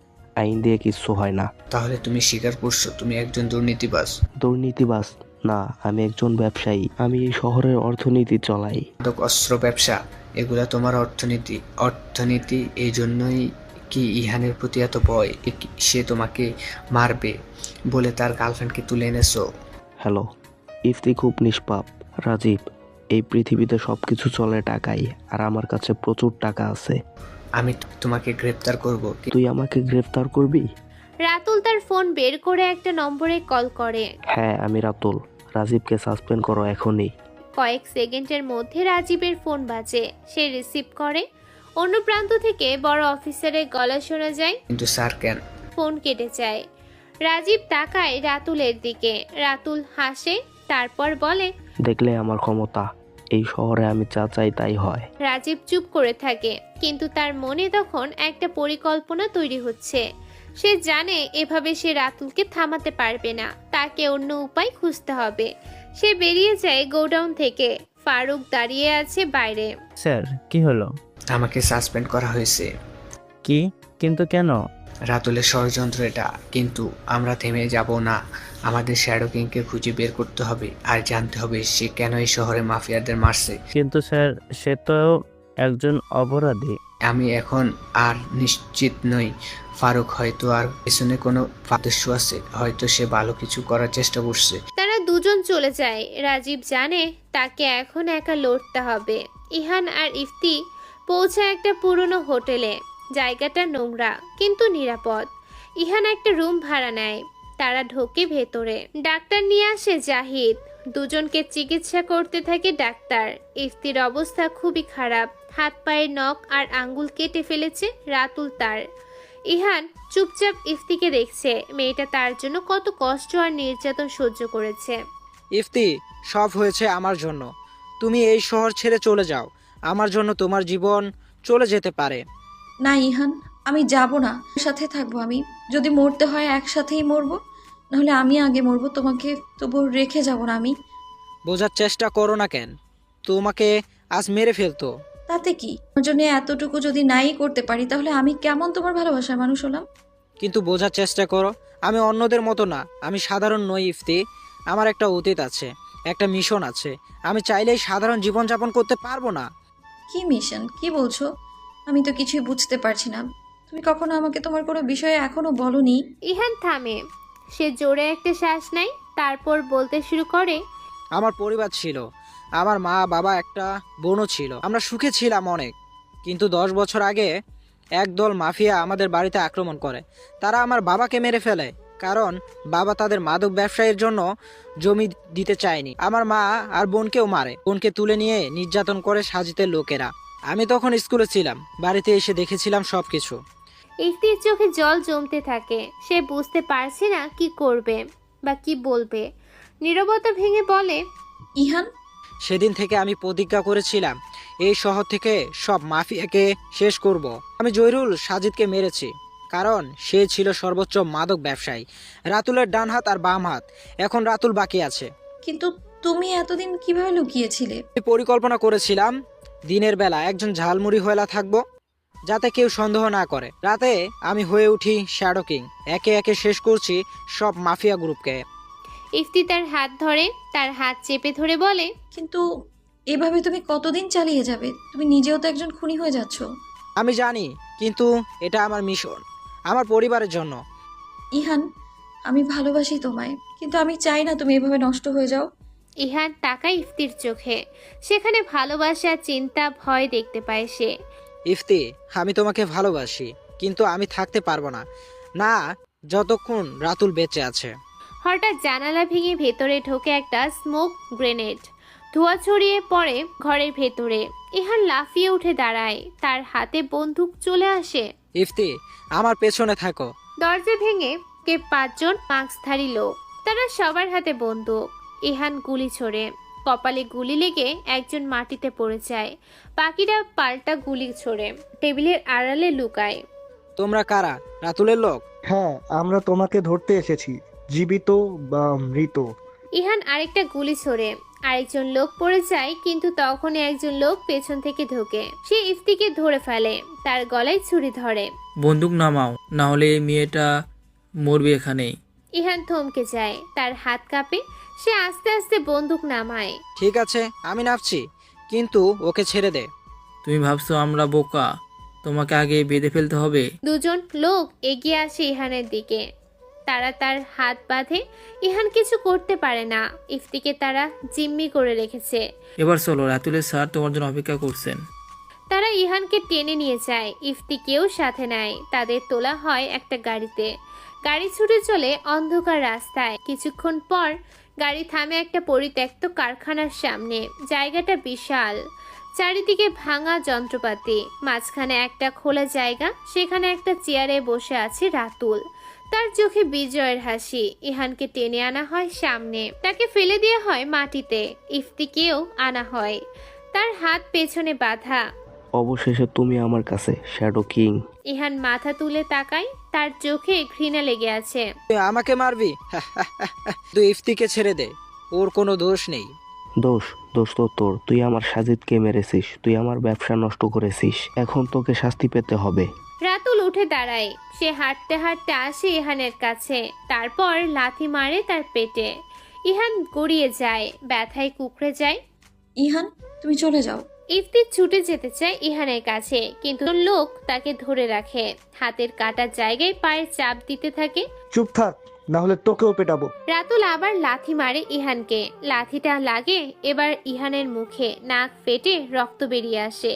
আইন দিয়ে কিচ্ছু হয় না। তাহলে তুমি স্বীকার করছো তুমি একজন দুর্নীতিবাজ? দুর্নীতিবাজ না, আমি একজন ব্যবসায়ী। আমি এই শহরের অর্থনীতি চলাই। মাদক অস্ত্র ব্যবসা, এগুলা তোমার অর্থনীতি। এই জন্যই কি ইহানের প্রতি এত ভয়? সে তোমাকে মারবে বলে তার গার্লফ্রেন্ডকে তুলে এনেছো? হ্যালো, ইফতি খুব নিষ্পাপ রাজীব। এই পৃথিবীতে সবকিছু চলে টাকায়, আর আমার কাছে প্রচুর টাকা আছে। আমি তোমাকে গ্রেফতার করব। তুই আমাকে গ্রেফতার করবি? রাতুল তার ফোন বের করে একটা নম্বরে কল করে। হ্যাঁ, আমি রাতুল। রাজীবকে সাসপেন্ড করো এখনই। কয়েক সেকেন্ডের মধ্যে রাজীবের ফোন বাজে। সে রিসিভ করে। অন্য প্রান্ত থেকে বড় অফিসারের গলা শোনা যায়। কিন্তু স্যার কেন? ফোন কেটে যায়। রাজীব তাকায় রাতুলের দিকে। রাতুল হাসে, তারপর বলে, দেখলে আমার ক্ষমতা? এই শহরে আমি যা চাই তাই হয়। রাজীব চুপ করে থাকে, কিন্তু তার মনে তখন একটা পরিকল্পনা তৈরি হচ্ছে। সে জানে এভাবে সে রাতুলকে থামাতে পারবে না, তাকে অন্য উপায় খুঁজতে হবে। সে বেরিয়ে যায় গোডাউন থেকে। ফারুক দাঁড়িয়ে আছে বাইরে। স্যার, কি হলো? আমাকে সাসপেন্ড করা হয়েছে। কি? কিন্তু কেন? রাতুলের ষড়যন্ত্র এটা। কিন্তু আমরা থেমে যাব না। আমাদের শ্যাডো কিংকে খুঁজে বের করতে হবে আর জানতে হবে সে কেন এই শহরে মাফিয়াদের মারছে। কিন্তু স্যার, সে তো একজন অপরাধী। আমি এখন আর নিশ্চিত নই। ফারুক হয়তো আর পেছনে কোনো উদ্দেশ্য আছে, হয়তো সে ভালো কিছু করার চেষ্টা করছে। তারা দুজন চলে যায়। রাজীব জানে তাকে এখন একা লড়তে হবে। ইহান আর ইফতি পৌঁছায় একটা পুরনো হোটেলে। জায়গাটা নোংরা কিন্তু নিরাপদ। ইহান একটা রুম ভাড়া নেয়। তারা ঢোকে ভেতরে। ডাক্তার নিয়ে আসে জাহিদ। দুজনকে চিকিৎসা করতে থাকে ডাক্তার। ইফতির অবস্থা খুবই খারাপ। হাত পায়ের নখ আর আঙ্গুল কেটে ফেলেছে রাতুল তার। ইহান চুপচাপ ইফতিকে দেখছে। মেয়েটা তার জন্য কত কষ্ট আর নির্যাতন সহ্য করেছে। ইফতি, সব হয়েছে আমার জন্য। তুমি এই শহর ছেড়ে চলে যাও। আমার জন্য তোমার জীবন চলে যেতে পারে। না ইহান, আমি যাব না। সাথে থাকবো আমি। যদি মরতে হয় একসাথেই মরবো, নাহলে আমি আগে মরবো। তোমাকে তবু রেখে যাব না আমি। বোঝার চেষ্টা করো না কেন? তোমাকে আজ মেরে ফেলতো। তাতে কি? আমার জন্য এতটুকু যদি নাই করতে পারি, তাহলে আমি কেমন তোমার ভালোবাসার মানুষ হলাম? কিন্তু বোঝার চেষ্টা করো, আমি অন্যদের মতো না। আমি সাধারণ নই ইফতি। আমার একটা অতীত আছে, একটা মিশন আছে। আমি চাইলেই সাধারণ জীবনযাপন করতে পারবো না। কি মিশন? কি বলছো? আমি তো কিছুই বুঝতে পারছি না। তুমি কখনো আমাকে তোমার কোনো বিষয়ে এখনো বলনি। ইহান থামে। সে জোরে একটা শ্বাস নেয়, তারপর বলতে শুরু করে, আমার পরিবার ছিল। আমার মা, বাবা, একটা বোনও ছিল। আমরা সুখে ছিলাম অনেক। কিন্তু 10 বছর আগে একদল মাফিয়া আমাদের বাড়িতে আক্রমণ করে। তারা আমার বাবাকে মেরে ফেলে, কারণ বাবা তাদের মাদক ব্যবসায়ের জন্য জমি দিতে চায়নি। আমার মা আর বোনকেও মারে। বোনকে তুলে নিয়ে নির্যাতন করে সাজিতে লোকেরা। আমি তখন স্কুলে ছিলাম, বাড়িতে এসে দেখেছিলাম সবকিছু। ইফতির চোখে জল জমতে থাকে। সে বুঝতে পারছে না কি করবে বা কি বলবে। নীরবতা ভেঙে বলে, ইহান, সেদিন থেকে আমি প্রতিজ্ঞা করেছিলাম এই শহর থেকে সব মাফিয়াকে শেষ করব। আমি জহিরুল সাজিদকে মেরেছি, কারণ সে ছিল সর্বোচ্চ মাদক ব্যবসায়ী, রাতুলের ডান হাত আর বাম হাত। এখন রাতুল বাকি আছে। কিন্তু তুমি এতদিন কিভাবে লুকিয়েছিলে? আমি পরিকল্পনা করেছিলাম দিনের বেলা একজন ঝালমুড়ি হয়েলা থাকবো, যাতে কেউ সন্দেহ না করে। রাতে আমি হয়ে উঠি শ্যাডো কিং, একে একে শেষ করছি সব মাফিয়া গ্রুপকে। ইফতি তার হাত ধরে, তার হাত চেপে ধরে বলে, কিন্তু এভাবে তুমি কতদিন চালিয়ে যাবে? তুমি নিজেও তো একজন খুনি হয়ে যাচ্ছ। আমি জানি, কিন্তু এটা আমার মিশন, আমার পরিবারের জন্য। ইহান, আমি ভালোবাসি তোমায়, কিন্তু আমি চাই না তুমি এভাবে নষ্ট হয়ে যাও। ইহান তাকায় ইফতির চোখে। সেখানে ভালোবাসা, চিন্তা, ভয় দেখতে পায় সে। ইফতি, আমি তোমাকে ভালোবাসি, কিন্তু আমি থাকতে পারবো না, না যতক্ষণ রাতুল বেঁচে আছে। হঠাৎ জানালা ভেঙে ভেতরে ঢোকে একটা স্মোক গ্রেনেড। ধোঁয়া ছড়িয়ে পড়ে ঘরের ভেতরে। ইহান লাফিয়ে উঠে দাঁড়ায়, তার হাতে বন্দুক চলে আসে। ইফতি, আমার পেছনে থাকো। দরজা ভেঙে কে 5 জন মাস্কধারী লোক। তারা সবার হাতে বন্দুক। ইহান গুলি ছোড়ে, কপালে গুলি লেগে একজন মাটিতে পড়ে যায়। বাকিরা পাল্টা গুলি ছোড়ে টেবিলের আড়ালে লুকায়। তোমরা কারা? রাতুলের লোক? হ্যাঁ, আমরা তোমাকে ধরতে এসেছি, জীবিত বা মৃত। ইহান আরেকটা গুলি ছোড়ে, আরেকজন লোক পড়ে যায়, কিন্তু তখনই একজন লোক পেছন থেকে ঢোকে। সে ইফতিকে ধরে ফেলে, তার গলায় ছুরি ধরে। বন্দুক নামাও, না হলে এই মেয়েটা মরবে এখানেই। ইহান থমকে যায়, তার হাত কাঁপে। সে আস্তে আস্তে বন্দুক নামায়। ঠিক আছে, আমি নামছি, কিন্তু ওকে ছেড়ে দে। তুমি ভাবছো আমরা বোকা? তোমাকে আগে বেঁধে ফেলতে হবে। 2 জন লোক এগিয়ে আসে ইহানের দিকে। তারা তার হাত বাঁধে। ইহান কিছু করতে পারে না। ইফতিকে তারা জিম্মি করে রেখেছে। এবার চলো, রাতুলের স্যার তোমার জন্য অপেক্ষা করছেন। তারা ইহানকে টেনে নিয়ে যায়, ইফতিকেও সাথে নেয়। তাদের তোলা হয় একটা গাড়িতে। গাড়ি ছুটে চলে অন্ধকার রাস্তায়। কিছুক্ষণ পর গাড়ি থামে একটা পরিত্যক্ত কারখানার সামনে। জায়গাটা বিশাল, চারিদিকে ভাঙা যন্ত্রপাতি, মাঝখানে একটা খোলা জায়গা। সেখানে একটা চেয়ারে বসে আছে রাতুল, তার চোখে বিজয়ের হাসি। ইহানকে টেনে আনা হয় সামনে, তাকে ফেলে দেওয়া হয় মাটিতে। ইফতিকেও আনা হয়, তার হাত পেছনে বাঁধা। অবশেষে তুমি আমার কাছে, শ্যাডো কিং। ইহান মাথা তুলে তাকায়, তার চোখে ঘৃণা লেগে আছে। তুই আমাকে মারবি? তুই ইফতিকে ছেড়ে দে, ওর কোনো দোষ নেই। দোষ দোষ তো তোর। তুই আমার সাজিদকে মেরেছিস, তুই আমার ব্যবসা নষ্ট করেছিস, এখন তোকে শাস্তি পেতে হবে। রাতুল উঠে দাঁড়ায়। সে হাঁটতে হাঁটতে আসে ইহানের কাছে, তারপর লাথি মারে তার পেটে। ইহান গড়িয়ে যায়, ব্যথায় কুকড়ে যায়। ইহান, তুমি চলে যাও। ইফতি ছুটে যেতে চায় ইহানের কাছে, কিন্তু লোক তাকে ধরে রাখে। হাতের কাটার জায়গায় পায়ের চাপ দিতে থাকে। চুপ থাক, না হলে তোকেও পেটাবো। রাতুল আবার লাথি মারে ইহানকে। লাথিটা লাগে এবার ইহানের মুখে, নাক ফেটে রক্ত বেরিয়ে আসে।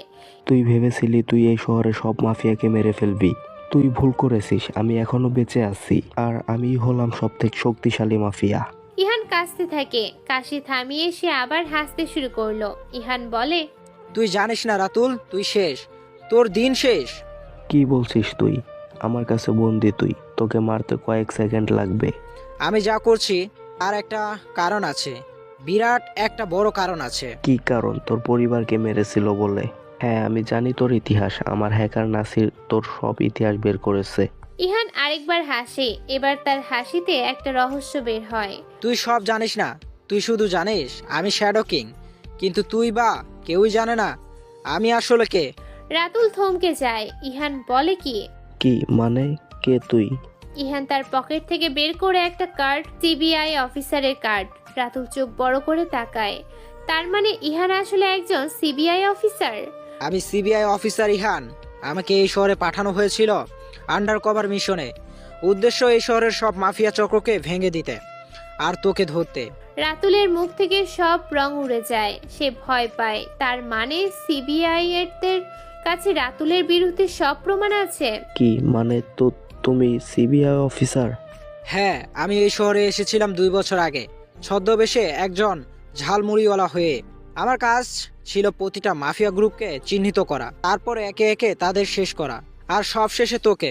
তুই ভেবেছিলি তুই এই শহরে সব মাফিয়াকে মেরে ফেলবি, তুই ভুল করেছিস। আমি এখনো বেঁচে আছি, আর আমি হলাম সবথেকে শক্তিশালী মাফিয়া। ইহান কাশতে থাকে, কাশি থামিয়ে সে আবার হাসতে শুরু করলো। ইহান বলে, তুই জানিস না রাতুল, তুই শেষ, তোর দিন শেষ। কি বলছিস তুই? আমার কাছে বন্দি তুই, তোকে মারতে কয়েক সেকেন্ড লাগবে। আমি যা করছি আর একটা কারণ আছে, বিরাট একটা বড় কারণ আছে। কি কারণ? তোর পরিবারকে মেরেছিল বলে? হ্যাঁ, আমি জানি তোর ইতিহাস। আমার হ্যাকার নাসির তোর সব ইতিহাস বের করেছে। ইহান আরেকবার হাসে, এবার তার হাসিতে একটা রহস্য বের হয়। তুই সব জানিস না, তুই শুধু জানিস আমি শ্যাডো কিং, কিন্তু তুই বা কেউই জানে না আমি আসলে কে। রাতুল থমকে যায়। ইহান বলে, কি কি মানে? কে তুই? ইহান তার পকেট থেকে বের করে একটা কার্ড, সিবিআই অফিসারের কার্ড। রাতুল চোখ বড় করে তাকায়। তার মানে ইহান আসলে একজন সিবিআই অফিসার। আমি সিবিআই অফিসার ইহান। আমাকে এই শহরে পাঠানো হয়েছিল আন্ডার কভার মিশনে। উদ্দেশ্য এই শহরের সব মাফিয়া চক্রকে ভেঙে দিতে আর তোকে ধরতে। রাতুলের মুখ থেকে সব রং উড়ে যায়। সে ভয় পায়। তার মানে সিবিআই এর কাছে রাতুলের বিরুদ্ধে সব প্রমাণ আছে। কি মানে? তো তুমি সিবিআই অফিসার? হ্যাঁ, আমি এই শহরে এসেছিলাম 2 বছর আগে, ছদ্মবেশে একজন ঝালমুড়িওয়ালা হয়ে। আমার কাজ ছিল প্রতিটা মাফিয়া গ্রুপকে চিহ্নিত করা, তারপর একে একে তাদের শেষ করা, আর সব শেষে তোকে।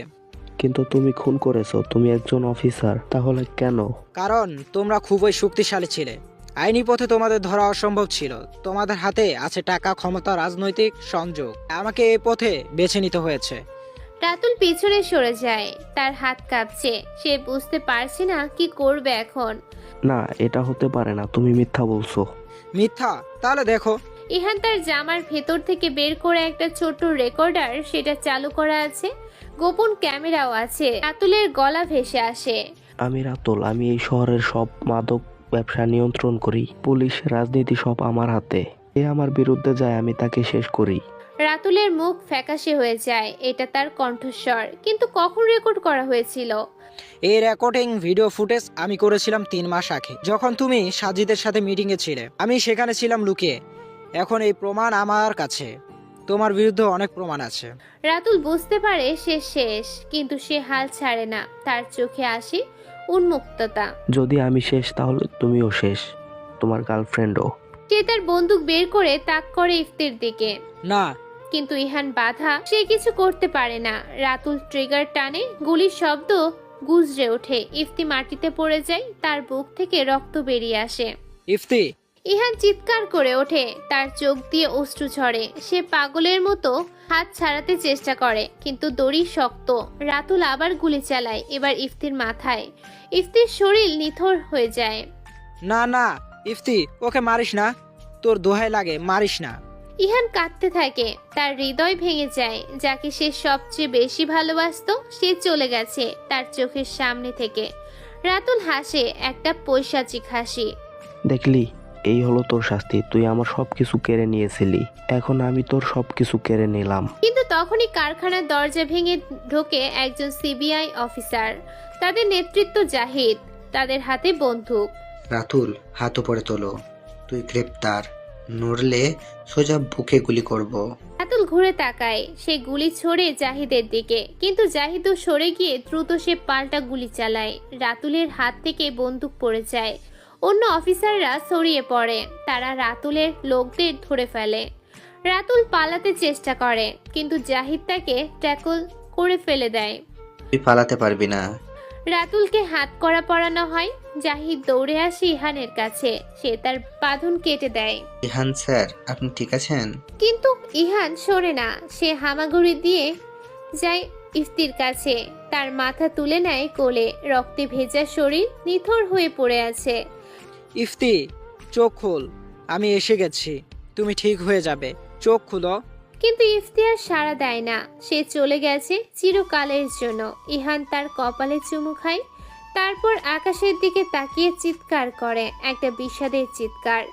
কিন্তু তুমি খুন করেছো, তুমি একজন অফিসার, তাহলে কেন? কারণ তোমরা খুবই শক্তিশালী ছিলে। আইনি পথে তোমাদের ধরা অসম্ভব ছিল। তোমাদের হাতে আছে টাকা, ক্ষমতা, রাজনৈতিক সংযোগ। আমাকে এই পথে বেছে নিতে হয়েছে। রাতুল পিছনে সরে যায়, তার হাত কাঁপছে। সে বুঝতে পারছে না কি করবে এখন। না, এটা হতে পারে না, তুমি মিথ্যা বলছো। মিথ্যা? তাহলে দেখো। ইহান তার জামার ভেতর থেকে বের করে একটা ছোট রেকর্ডার, সেটা চালু করা আছে, গোপন ক্যামেরাও আছে। রাতুলের গলা ভেসে আসে। আমি রাতুল, আমি এই শহরের সব মাদক ব্যবসা নিয়ন্ত্রণ করি। পুলিশ, রাজনীতি সব আমার হাতে। এ আমার বিরুদ্ধে যায়, আমি তাকে শেষ করি। রাতুলের মুখ ফ্যাকাশে হয়ে যায়। এটা তার কণ্ঠস্বর, কিন্তু কখন রেকর্ড করা হয়েছিল? এই রেকর্ডিং ভিডিও ফুটেজ আমি করেছিলাম 3 মাস আগে, যখন তুমি সাজিদের সাথে মিটিংয়ে ছিলে। আমি সেখানে ছিলাম লুকিয়ে। এখন এই প্রমাণ আমার কাছে। তোমার বিরুদ্ধে অনেক প্রমাণ আছে। রাতুল বুঝতে পারে সে শেষ, কিন্তু সে হাল ছাড়ে না। তার চোখে আসে উন্মুক্ততা। যদি আমি শেষ, তাহলে তুমিও শেষ, তোমার গার্লফ্রেন্ডও। সে তার বন্দুক বের করে তাক করে ইফতির দিকে। না। কিন্তু ইহান বাধা, সে কিছু করতে পারে না। রাতুল ট্রিগার টানে, গুলির শব্দ গুজরে ওঠে। ইফতি মাটিতে পড়ে যায়, তার বুক থেকে রক্ত বেরিয়ে আসে। ইফতি! ইহান চিৎকার করে ওঠে, তার চোখ দিয়ে অশ্রু ঝরে। সে পাগলের মতো হাত ছাড়াতে চেষ্টা করে, কিন্তু দড়ি শক্ত। রাতুল আবার গুলি চালায়, এবার ইফতির মাথায়। ইফতির শরীর নিথর হয়ে যায়। না না ইফতি, ওকে মারিস না, তোর দোহাই লাগে, মারিস না। ইহান কাঁদতে থাকে, তার হৃদয় ভেঙে যায়। যাকে সে সবচেয়ে বেশি ভালোবাসতো সে চলে গেছে তার চোখের সামনে থেকে। রাতুল হাসে, একটা পৈশাচিক হাসি। দেখলি, এই হলো তোর শাস্তি। তুই আমার সবকিছু কেড়ে নিয়েছিলি, এখন আমি তোর সবকিছু কেড়ে নিলাম। কিন্তু তখনই কারখানার দরজা ভেঙে ঢোকে একজন সিবিআই অফিসার। তাদের নেতৃত্ব জাহিদ, তাদের হাতে বন্দুক। রাতুল, হাত উপরে তোলো, তুই গ্রেপ্তার। নড়লে সোজা বুকে গুলি করব। রাতুল ঘুরে তাকায়, সে গুলি ছোড়ে জাহিদের দিকে, কিন্তু জাহিদও সরে গিয়ে দ্রুত সে পাল্টা গুলি চালায়। রাতুলের হাত থেকে বন্দুক পড়ে যায়। অন্য অফিসাররা ছড়িয়ে পড়ে, তারা রাতুলের লোকদের ধরে ফেলে। রাতুল পালাতে চেষ্টা করে, কিন্তু জাহিদ তাকে ট্যাকল করে ফেলে দেয়। তুই পালাতে পারবি না। রাতুলকে হাত করা পরানো হয়। জাহিদ দৌড়ে আসে ইহানের কাছে, সে তার বাঁধন কেটে দেয়। ইহান স্যার, আপনি ঠিক আছেন? কিন্তু ইহান সরে না, সে হামাগুড়ি দিয়ে যায় ইফতির কাছে, তার মাথা তুলে নেয় কোলে। রক্তে ভেজা শরীর নিথর হয়ে পড়ে আছে। ইফতি, চোখ খোল, আমি এসে গেছি, তুমি ঠিক হয়ে যাবে, চোখ খুলো। কিন্তু ইফতি আর সাড়া দেয় না, সে চলে গেছে চিরকালের জন্য। ইহান তার কপালে চুমু খায়, তারপর আকাশের দিকে তাকিয়ে চিৎকার করে, একটা বিষাদের চিৎকার।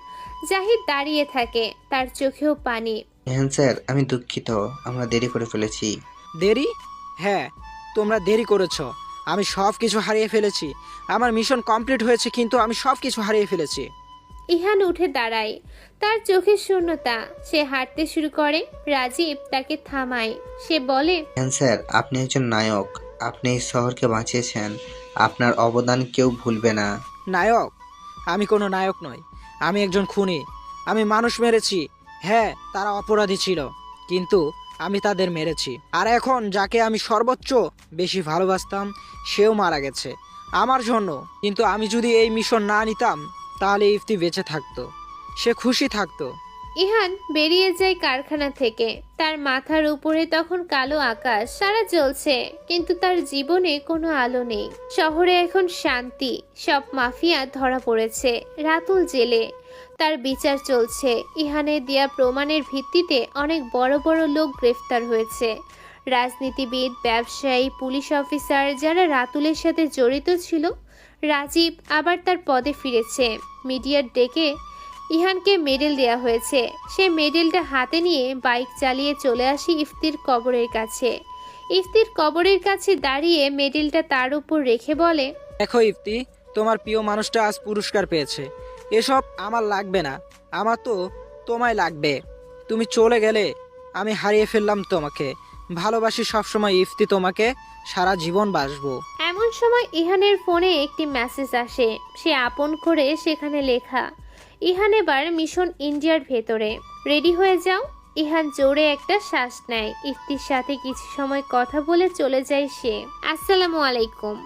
জাহিদ দাঁড়িয়ে থাকে, তার চোখেও পানি। ইহান স্যার, আমি দুঃখিত, আমরা দেরি করে ফেলেছি। দেরি? হ্যাঁ, তোমরা দেরি করেছো। আমি সব কিছু হারিয়ে ফেলেছি। আমার মিশন কমপ্লিট হয়েছে, কিন্তু আমি সব কিছু হারিয়ে ফেলেছি। ইহান উঠে দাঁড়ায়, তার চোখের শূন্যতা। সে হাঁটতে শুরু করে। রাজীব তাকে থামায়। সে বলে, ইহান স্যার, আপনি একজন নায়ক, আপনি এই শহরকে বাঁচিয়েছেন, আপনার অবদান কেউ ভুলবে না। নায়ক? আমি কোনো নায়ক নই, আমি একজন খুনি। আমি মানুষ মেরেছি। হ্যাঁ, তারা অপরাধী ছিল, কিন্তু আমি তাদের মেরেছি। আর এখন যাকে আমি সর্বোচ্চ বেশি ভালোবাসতাম সেও মারা গেছে আমার জন্য। কিন্তু আমি যদি এই মিশন না নিতাম, তাহলে ইফতি বেঁচে থাকতো, সে খুশি থাকতো। ইহান বেরিয়ে যায় কারখানা থেকে। তার মাথার উপরে তখন কালো আকাশ, তারা জ্বলছে, কিন্তু তার জীবনে কোনো আলো নেই। শহরে এখন শান্তি, সব মাফিয়া ধরা পড়েছে। রাতুল জেলে, তার বিচার চলছে। ইহানের দেয়া প্রমাণের ভিত্তিতে অনেক বড় বড় লোক গ্রেফতার হয়েছে। রাজনীতিবিদ, ব্যবসায়ী, পুলিশ অফিসার, যারা রাতুলের সাথে জড়িত ছিল। রাজীব আবার তার পদে ফিরেছে। মিডিয়ার ডেকে ইহানকে মেডেল দেয়া হয়েছে। সে মেডেলটা হাতে নিয়ে বাইক চালিয়ে চলে আসি ইফতির কবরের কাছে। ইফতির কবরের কাছে দাঁড়িয়ে মেডেলটা তার উপর রেখে বলে, দেখো ইফতি, তোমার প্রিয় মানুষটা আজ পুরস্কার পেয়েছে। এসব আমার লাগবে না, আমার তো তোমায় লাগবে। তুমি চলে গেলে আমি হারিয়ে ফেললাম তোমাকে। ভালোবাসি সবসময় ইফতি, তোমাকে সারা জীবন বাসবো। এমন সময় ইহানের ফোনে একটি মেসেজ আসে। সে আপন করে সেখানে লেখা, ইহান এবার মিশন ইন্ডিয়ার ভেতরে। রেডি হয়ে যাও। ইহান জোরে একটা শ্বাস নেয়। ইফতির সাথে কিছু সময় কথা বলে চলে যায় সে। আসসালামু আলাইকুম।